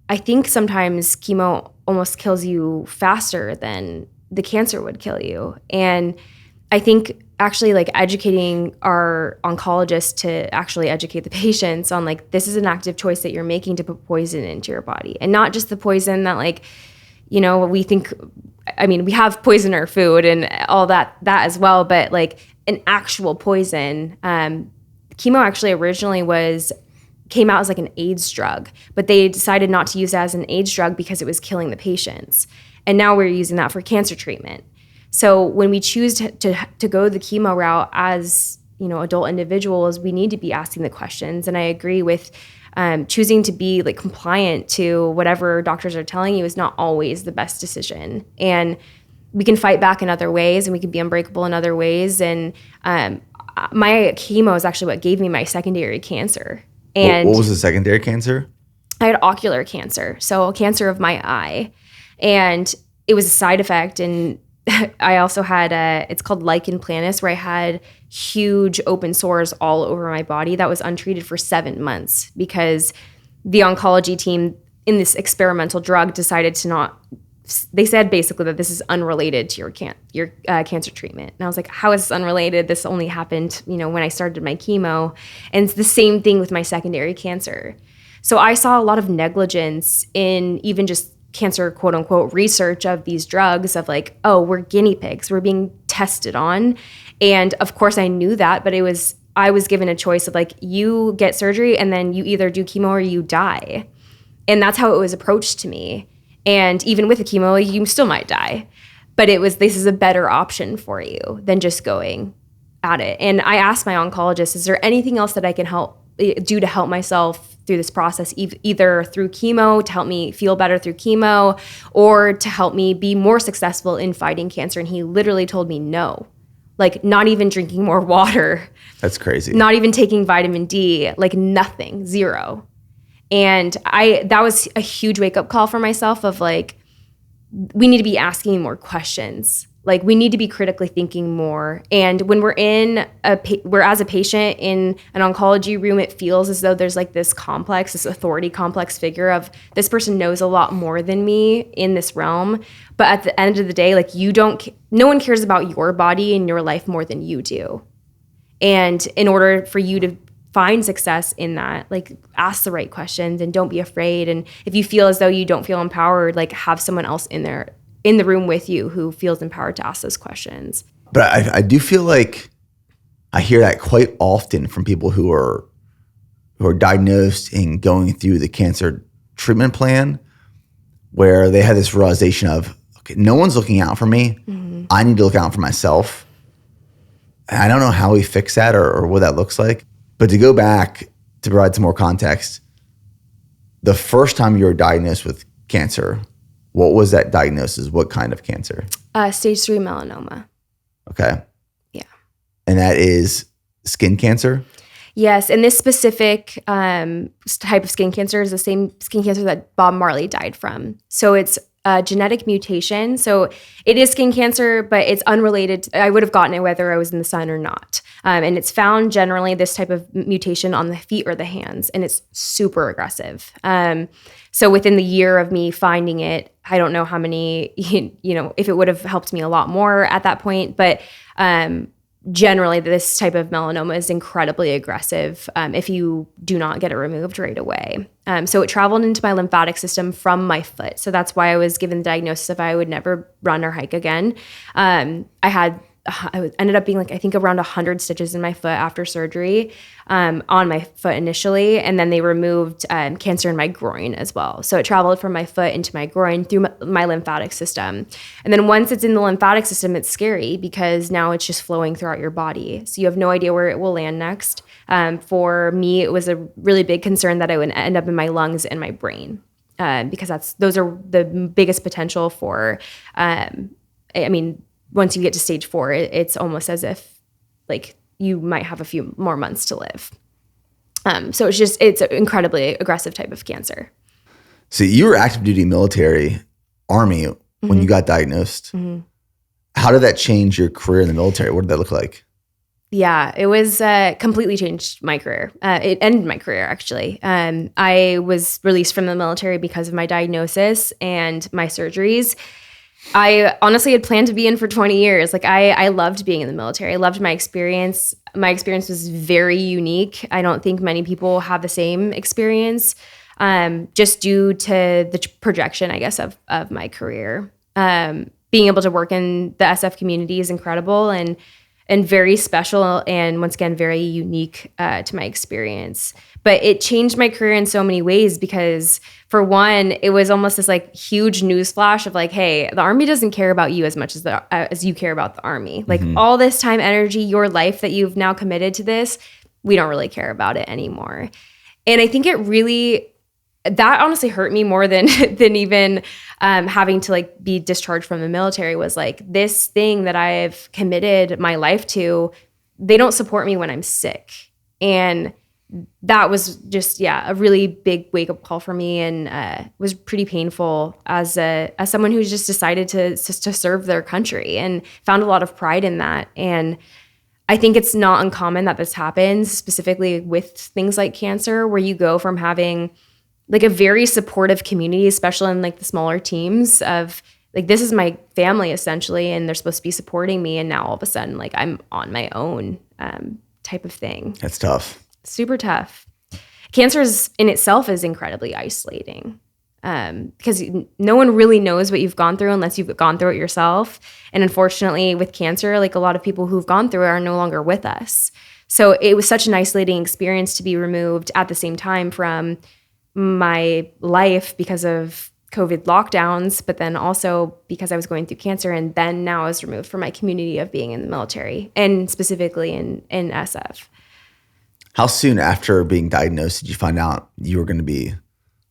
I think sometimes chemo almost kills you faster than the cancer would kill you. And I think actually educating our oncologists to actually educate the patients on this is an active choice that you're making to put poison into your body. And not just the poison that we think, we have poison in our food and all that as well, but an actual poison. Chemo actually originally came out as an AIDS drug, but they decided not to use it as an AIDS drug because it was killing the patients. And now we're using that for cancer treatment. So when we choose to go the chemo route as, adult individuals, we need to be asking the questions. And I agree with choosing to be compliant to whatever doctors are telling you is not always the best decision. And we can fight back in other ways and we can be unbreakable in other ways. And my chemo is actually what gave me my secondary cancer. And what was the secondary cancer? I had ocular cancer, so cancer of my eye. And it was a side effect. And I also had it's called lichen planus, where I had huge open sores all over my body that was untreated for 7 months because the oncology team in this experimental drug decided to not. They said basically that this is unrelated to your cancer treatment. And I was like, how is this unrelated? This only happened, when I started my chemo. And it's the same thing with my secondary cancer. So I saw a lot of negligence in even just cancer, quote unquote, research of these drugs of oh, we're guinea pigs, we're being tested on. And of course I knew that, but I was given a choice of you get surgery and then you either do chemo or you die. And that's how it was approached to me. And even with the chemo, you still might die. But this is a better option for you than just going at it. And I asked my oncologist, is there anything else that I can do to help myself through this process, either through chemo to help me feel better through chemo or to help me be more successful in fighting cancer? And he literally told me no, not even drinking more water. That's crazy. Not even taking vitamin D, nothing, zero. And that was a huge wake-up call for myself of we need to be asking more questions. We need to be critically thinking more. And when we're as a patient in an oncology room, it feels as though there's this authority complex figure of this person knows a lot more than me in this realm. But at the end of the day, no one cares about your body and your life more than you do. And in order for you to find success in that, ask the right questions and don't be afraid. And if you feel as though you don't feel empowered, have someone else in there in the room with you who feels empowered to ask those questions. But I do feel like I hear that quite often from people who are diagnosed and going through the cancer treatment plan, where they have this realization of, okay, no one's looking out for me. Mm-hmm. I need to look out for myself. And I don't know how we fix that or what that looks like. But to go back to provide some more context, the first time you were diagnosed with cancer, what was that diagnosis? What kind of cancer? Stage 3 melanoma. Okay. Yeah. And that is skin cancer? Yes, and this specific type of skin cancer is the same skin cancer that Bob Marley died from. So it's a genetic mutation. So it is skin cancer, but it's unrelated. I would have gotten it whether I was in the sun or not. And it's found generally, this type of mutation, on the feet or the hands, and it's super aggressive. So within the year of me finding it, I don't know how many, if it would have helped me a lot more at that point, but generally, this type of melanoma is incredibly aggressive if you do not get it removed right away. So it traveled into my lymphatic system from my foot. So that's why I was given the diagnosis of I would never run or hike again. I ended up being I think around 100 stitches in my foot after surgery on my foot initially. And then they removed cancer in my groin as well. So it traveled from my foot into my groin through my lymphatic system. And then once it's in the lymphatic system, it's scary because now it's just flowing throughout your body. So you have no idea where it will land next. For me, it was a really big concern that it would end up in my lungs and my brain because those are the biggest potential for, once you get to stage 4, it's almost as if you might have a few more months to live. So it's an incredibly aggressive type of cancer. So you were active duty military, Army, when you got diagnosed. Mm-hmm. How did that change your career in the military? What did that look like? Yeah, it was completely changed my career. It ended my career, actually. I was released from the military because of my diagnosis and my surgeries. I honestly had planned to be in for 20 years. I loved being in the military. I loved my experience. My experience was very unique. I don't think many people have the same experience, just due to the projection, I guess, of my career. Being able to work in the SF community is incredible and very special, and once again, very unique to my experience. But it changed my career in so many ways because, for one, it was almost this huge news flash of hey, the Army doesn't care about you as much as you care about the Army. All this time, energy, your life that you've now committed to this, we don't really care about it anymore. And I think that honestly hurt me more than even having to be discharged from the military. Was this thing that I've committed my life to, they don't support me when I'm sick. And that was just, a really big wake-up call for me, and was pretty painful as someone who's just decided to serve their country and found a lot of pride in that. And I think it's not uncommon that this happens, specifically with things like cancer, where you go from having a very supportive community, especially in the smaller teams of this is my family essentially, and they're supposed to be supporting me. And now all of a sudden, I'm on my own type of thing. That's tough. Super tough. Cancer in itself is incredibly isolating because no one really knows what you've gone through unless you've gone through it yourself. And unfortunately with cancer, a lot of people who've gone through it are no longer with us. So it was such an isolating experience to be removed at the same time from my life because of COVID lockdowns, but then also because I was going through cancer, and then now I was removed from my community of being in the military, and specifically in SF. How soon after being diagnosed did you find out you were going to be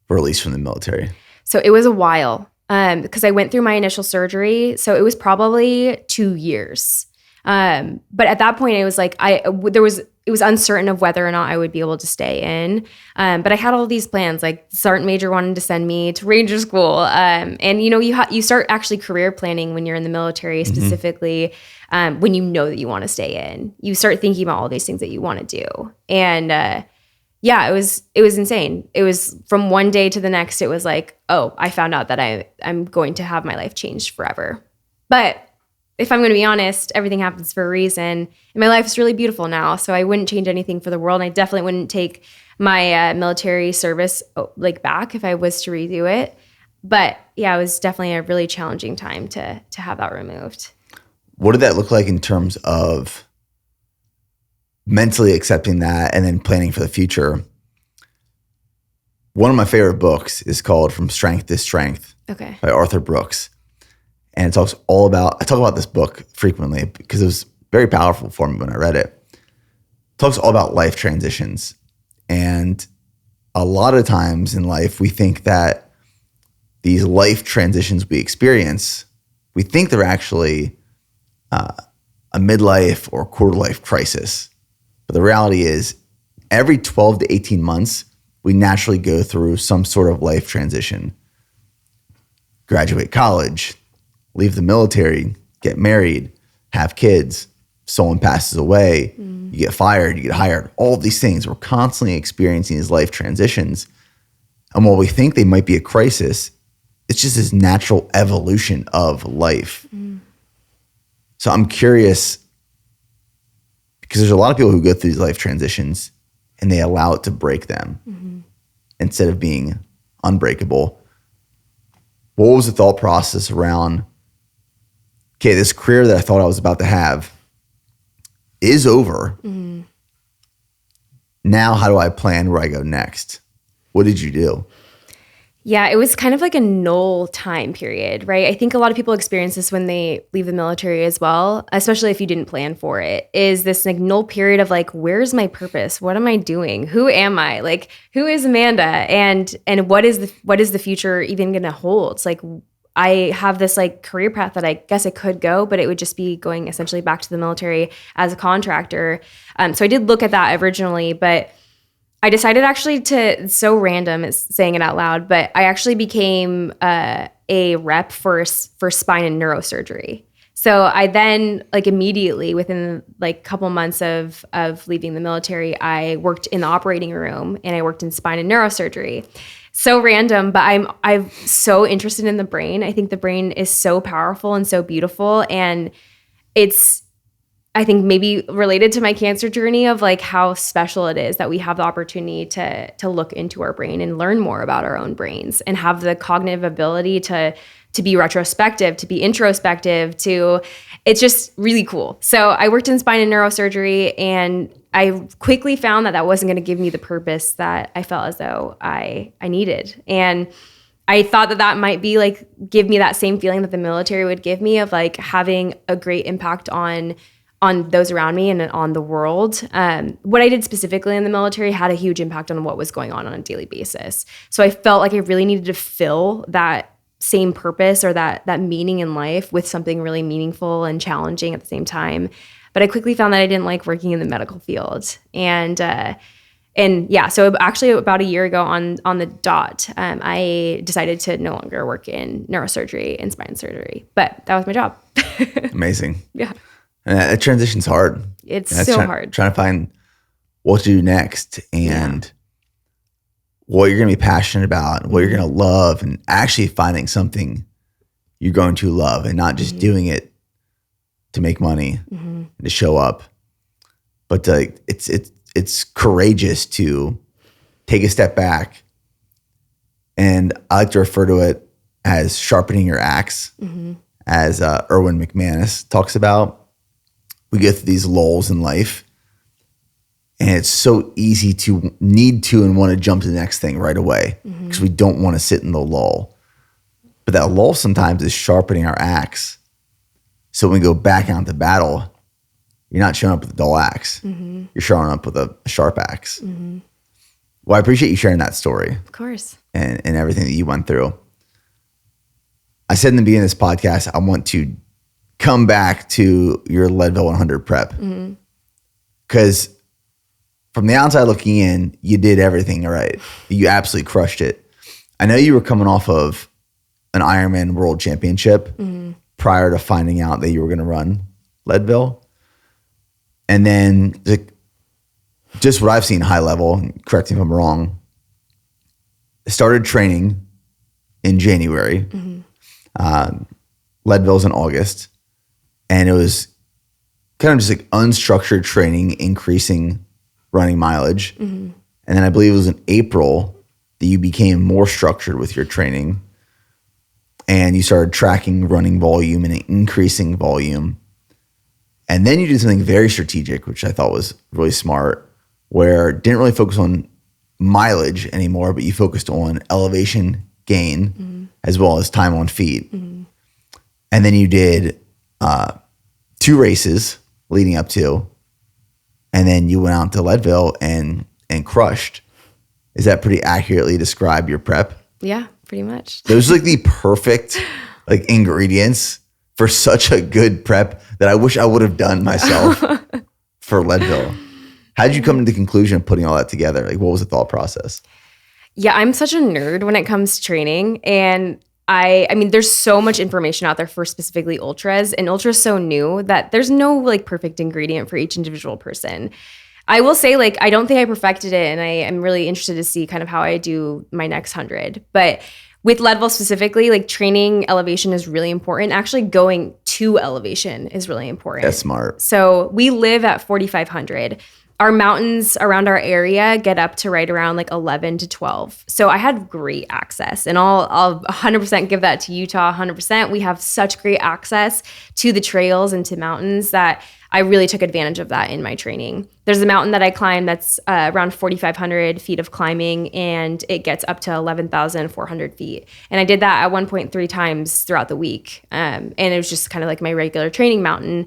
released from the military? So it was a while because I went through my initial surgery. So it was probably 2 years. But at that point, it was it was uncertain of whether or not I would be able to stay in. But I had all these plans. Sergeant Major wanted to send me to Ranger School. And you start actually career planning when you're in the military, specifically when you know that you want to stay in. You start thinking about all these things that you want to do. And it was insane. It was from one day to the next. It was I found out that I'm going to have my life changed forever. But if I'm going to be honest, everything happens for a reason. And my life is really beautiful now. So I wouldn't change anything for the world. And I definitely wouldn't take my military service back if I was to redo it. But yeah, it was definitely a really challenging time to have that removed. What did that look like in terms of mentally accepting that and then planning for the future? One of my favorite books is called From Strength to Strength by Arthur Brooks. And it talks all about, I talk about this book frequently because it was very powerful for me when I read it. It talks all about life transitions. And a lot of times in life, we think that these life transitions we experience, we think they're actually a midlife or quarter life crisis. But the reality is every 12 to 18 months, we naturally go through some sort of life transition. Graduate college, leave the military, get married, have kids, someone passes away, you get fired, you get hired, all of these things. We're constantly experiencing these life transitions. And while we think they might be a crisis, it's just this natural evolution of life. So I'm curious, because there's a lot of people who go through these life transitions and they allow it to break them instead of being unbreakable. What was the thought process around, okay, this career that I thought I was about to have is over. Now, how do I plan where I go next? What did you do? Yeah, it was kind of like a null time period, right? I think a lot of people experience this when they leave the military as well, especially if you didn't plan for it, is this like null period of like, where's my purpose? What am I doing? Who am I? Like, who is Amanda? And what is the future even going to hold? It's like, I have this like career path that I guess I could go, but it would just be going essentially back to the military as a contractor. So I did look at that originally, but I decided actually to, it's so random, it's saying it out loud, but I actually became a rep for spine and neurosurgery. So I then like immediately within like a couple months of leaving the military, I worked in the operating room and I worked in spine and neurosurgery. So random, but I'm so interested in the brain. I think the brain is so powerful and so beautiful, and it's, I think maybe related to my cancer journey of like how special it is that we have the opportunity to look into our brain and learn more about our own brains and have the cognitive ability to be retrospective, to be introspective, it's just really cool. So I worked in spine and neurosurgery, and I quickly found that wasn't going to give me the purpose that I felt as though I needed. And I thought that might be like, give me that same feeling that the military would give me of like having a great impact on those around me and on the world. What I did specifically in the military had a huge impact on what was going on a daily basis. So I felt like I really needed to fill that same purpose or that meaning in life with something really meaningful and challenging at the same time. But I quickly found that I didn't like working in the medical field. And yeah, so actually about a year ago on the dot, I decided to no longer work in neurosurgery and spine surgery, but that was my job. Amazing. Yeah. And that transition's hard. It's so hard. Trying to find what to do next and what you're going to be passionate about, what you're going to love, and actually finding something you're going to love and not just doing it to make money and to show up. But it's courageous to take a step back. And I like to refer to it as sharpening your axe, as Erwin McManus talks about. We go through these lulls in life, and it's so easy to need to and want to jump to the next thing right away because we don't want to sit in the lull. But that lull sometimes is sharpening our axe. So when we go back out into battle, you're not showing up with a dull axe. You're showing up with a sharp axe. Well, I appreciate you sharing that story. Of course. And everything that you went through. I said in the beginning of this podcast, I want to come back to your Leadville 100 prep. Because from the outside looking in, you did everything right. You absolutely crushed it. I know you were coming off of an Ironman World Championship prior to finding out that you were going to run Leadville. And then just what I've seen high level, correct me if I'm wrong, started training in January. Leadville's in August. And it was kind of just like unstructured training, increasing running mileage. And then I believe it was in April that you became more structured with your training. and you started tracking running volume and increasing volume. And then you did something very strategic, which I thought was really smart, where didn't really focus on mileage anymore, but you focused on elevation gain as well as time on feet. And then you did 2 races leading up to, and then you went out to Leadville and crushed. Is that pretty accurately describe your prep? Yeah, pretty much. Those are like the perfect like ingredients for such a good prep that I wish I would have done myself for Leadville. How did you come to the conclusion of putting all that together? Like, what was the thought process? Yeah, I'm such a nerd when it comes to training. And I mean, there's so much information out there for specifically ultras, and ultra's so new that there's no like perfect ingredient for each individual person. I will say, like, I don't think I perfected it, and I am really interested to see kind of how I do my next 100. But with Leadville specifically, like, training elevation is really important. Actually, going to elevation is really important. That's smart. So we live at 4,500. Our mountains around our area get up to right around like 11 to 12. So I had great access, and I'll 100% give that to Utah. 100%. We have such great access to the trails and to mountains that I really took advantage of that in my training. There's a mountain that I climb that's around 4,500 feet of climbing, and it gets up to 11,400 feet. And I did that at 1.3 times throughout the week. And it was just kind of like my regular training mountain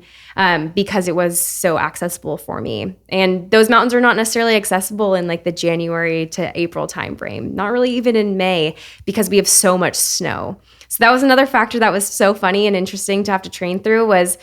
because it was so accessible for me. And those mountains are not necessarily accessible in like the January to April timeframe, not really even in May, because we have so much snow. So that was another factor that was so funny and interesting to have to train through was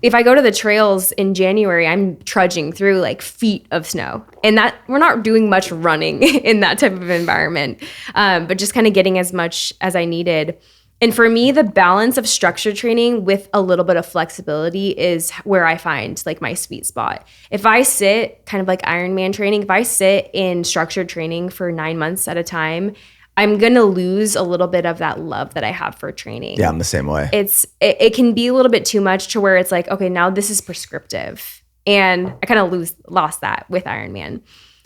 if I go to the trails in January, I'm trudging through like feet of snow, and that we're not doing much running in that type of environment, but just kind of getting as much as I needed. And for me, the balance of structured training with a little bit of flexibility is where I find like my sweet spot. If I sit kind of like Ironman training, if I sit in structured training for 9 months at a time, I'm going to lose a little bit of that love that I have for training. Yeah, I'm the same way. It can be a little bit too much to where it's like, okay, now this is prescriptive. And I kind of lost that with Ironman.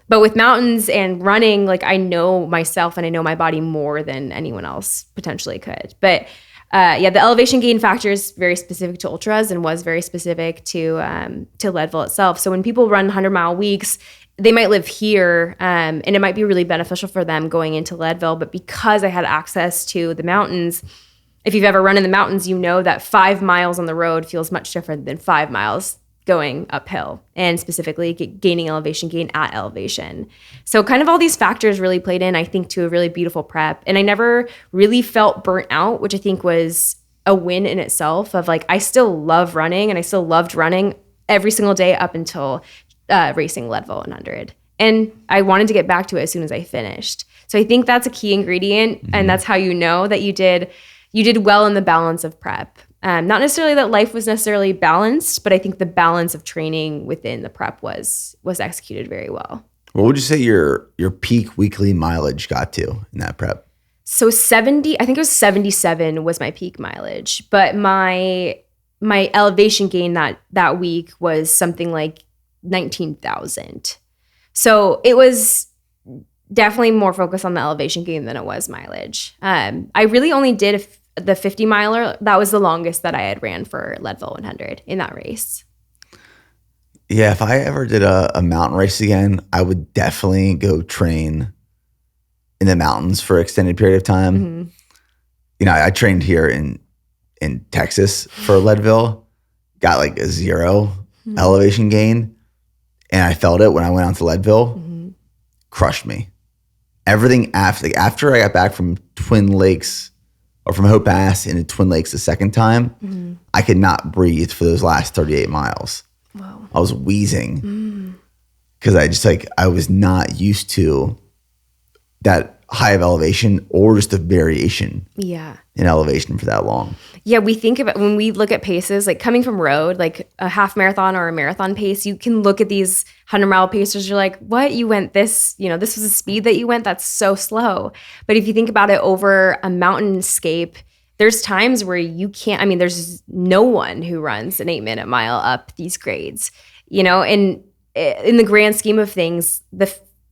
But with mountains and running, like I know myself and I know my body more than anyone else potentially could. But yeah, the elevation gain factor is very specific to ultras and was very specific to Leadville itself. So when people run 100-mile weeks, they might live here, and it might be really beneficial for them going into Leadville. But because I had access to the mountains, if you've ever run in the mountains, you know that 5 miles on the road feels much different than 5 miles going uphill, and specifically gaining elevation gain at elevation. So kind of all these factors really played in, I think, to a really beautiful prep. And I never really felt burnt out, which I think was a win in itself of like, I still love running, and I still loved running every single day up until racing Leadville 100. And I wanted to get back to it as soon as I finished. So I think that's a key ingredient, and that's how you know that you did well in the balance of prep. Not necessarily that life was necessarily balanced, but I think the balance of training within the prep was executed very well. What would you say your peak weekly mileage got to in that prep? So 70, I think it was 77 was my peak mileage, but my elevation gain that week was something like 19,000. So it was definitely more focused on the elevation gain than it was mileage. I really only did the 50 miler. That was the longest that I had ran for Leadville 100 in that race. Yeah, if I ever did a mountain race again, I would definitely go train in the mountains for an extended period of time. Mm-hmm. You know, I trained here in Texas for Leadville, got like a 0 elevation gain. And I felt it when I went out to Leadville, crushed me. Everything after I got back from Twin Lakes or from Hope Pass into Twin Lakes the second time, I could not breathe for those last 38 miles. Whoa. I was wheezing because I was not used to that high of elevation or just the variation in elevation for that long. Yeah, we think about when we look at paces, like coming from road, like a half marathon or a marathon pace, you can look at these 100-mile pacers, you're like, what? You went this, this was the speed that you went? That's so slow. But if you think about it over a mountainscape, there's times where you can't, there's no one who runs an 8-minute mile up these grades, and in the grand scheme of things,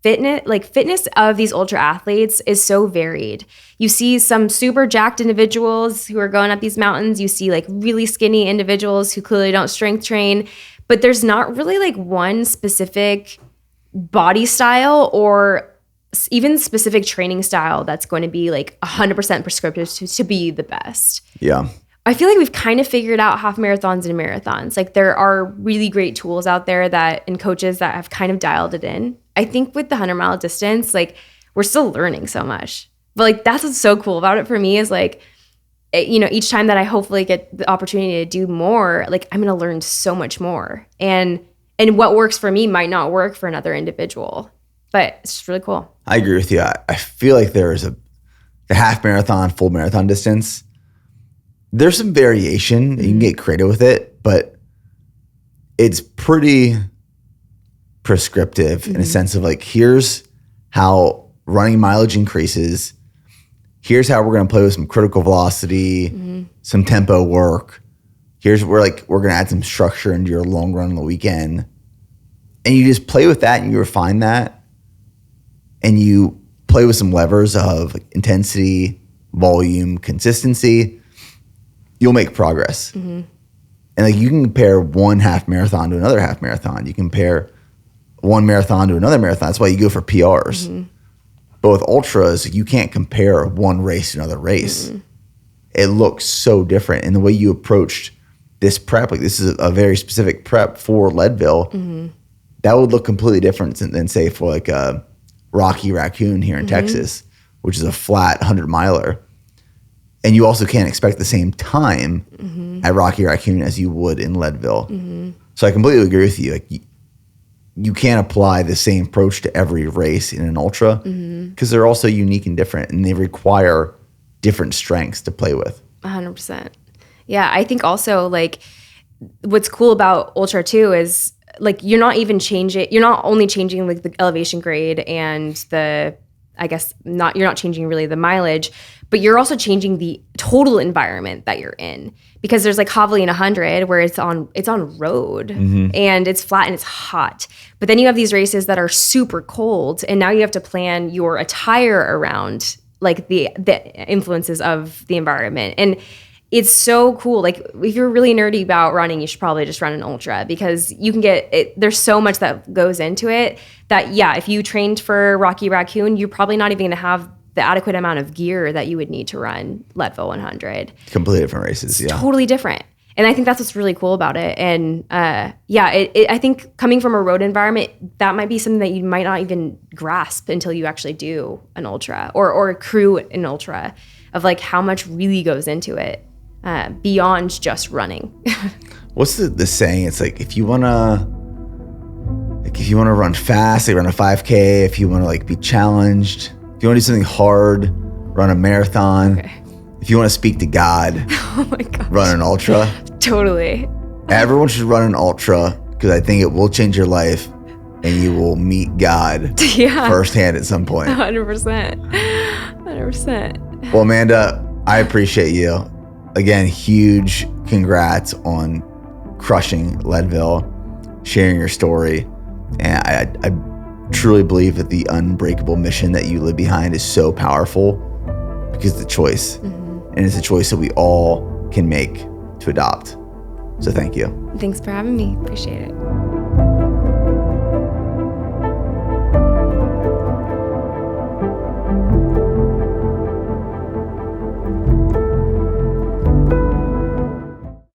fitness of these ultra athletes is so varied. You see some super jacked individuals who are going up these mountains. You see like really skinny individuals who clearly don't strength train, but there's not really like one specific body style or even specific training style that's going to be like 100% prescriptive to be the best. Yeah. I feel like we've kind of figured out half marathons and marathons. Like there are really great tools out there and coaches that have kind of dialed it in. I think with the 100-mile distance, like we're still learning so much. But like that's what's so cool about it for me is like, each time that I hopefully get the opportunity to do more, like I'm going to learn so much more. And what works for me might not work for another individual. But it's just really cool. I agree with you. I feel like there's the half marathon, full marathon distance. There's some variation. You can get creative with it, but it's pretty prescriptive in a sense of like, here's how running mileage increases. Here's how we're going to play with some critical velocity, some tempo work. Here's where we're going to add some structure into your long run on the weekend. And you just play with that and you refine that. And you play with some levers of intensity, volume, consistency. You'll make progress. And like you can compare one half marathon to another half marathon. You compare one marathon to another marathon. That's why you go for PRs. But with ultras, you can't compare one race to another race. It looks so different. And the way you approached this prep, like this is a very specific prep for Leadville, that would look completely different than say for like a Rocky Raccoon here in Texas, which is a flat 100-miler. And you also can't expect the same time at Rocky Raccoon as you would in Leadville. So I completely agree with you. Like you can't apply the same approach to every race in an ultra because they're also unique and different, and they require different strengths to play with. 100%. Yeah, I think also like what's cool about ultra too is like you're not only changing like the elevation grade and you're not changing really the mileage, but you're also changing the total environment that you're in, because there's like Javelin 100 where it's on road and it's flat and it's hot. But then you have these races that are super cold, and now you have to plan your attire around like the influences of the environment. And it's so cool. Like if you're really nerdy about running, you should probably just run an ultra, because you can get it. There's so much that goes into it that, yeah, if you trained for Rocky Raccoon, you're probably not even going to have the adequate amount of gear that you would need to run Leadville 100. Completely different races. It's totally different. And I think that's what's really cool about it. And I think coming from a road environment, that might be something that you might not even grasp until you actually do an ultra or crew an ultra, of like how much really goes into it. Beyond just running. What's the saying? It's like if you wanna run fast, like run a 5K. If you wanna like be challenged, if you wanna do something hard, run a marathon. Okay. If you wanna speak to God, oh my gosh, run an ultra. Totally. Everyone should run an ultra, because I think it will change your life, and you will meet God firsthand at some point. 100%. 100%. Well, Amanda, I appreciate you. Again, huge congrats on crushing Leadville, sharing your story. And I truly believe that the unbreakable mission that you live behind is so powerful, because it's a choice. And it's a choice that we all can make to adopt. So thank you. Thanks for having me. Appreciate it.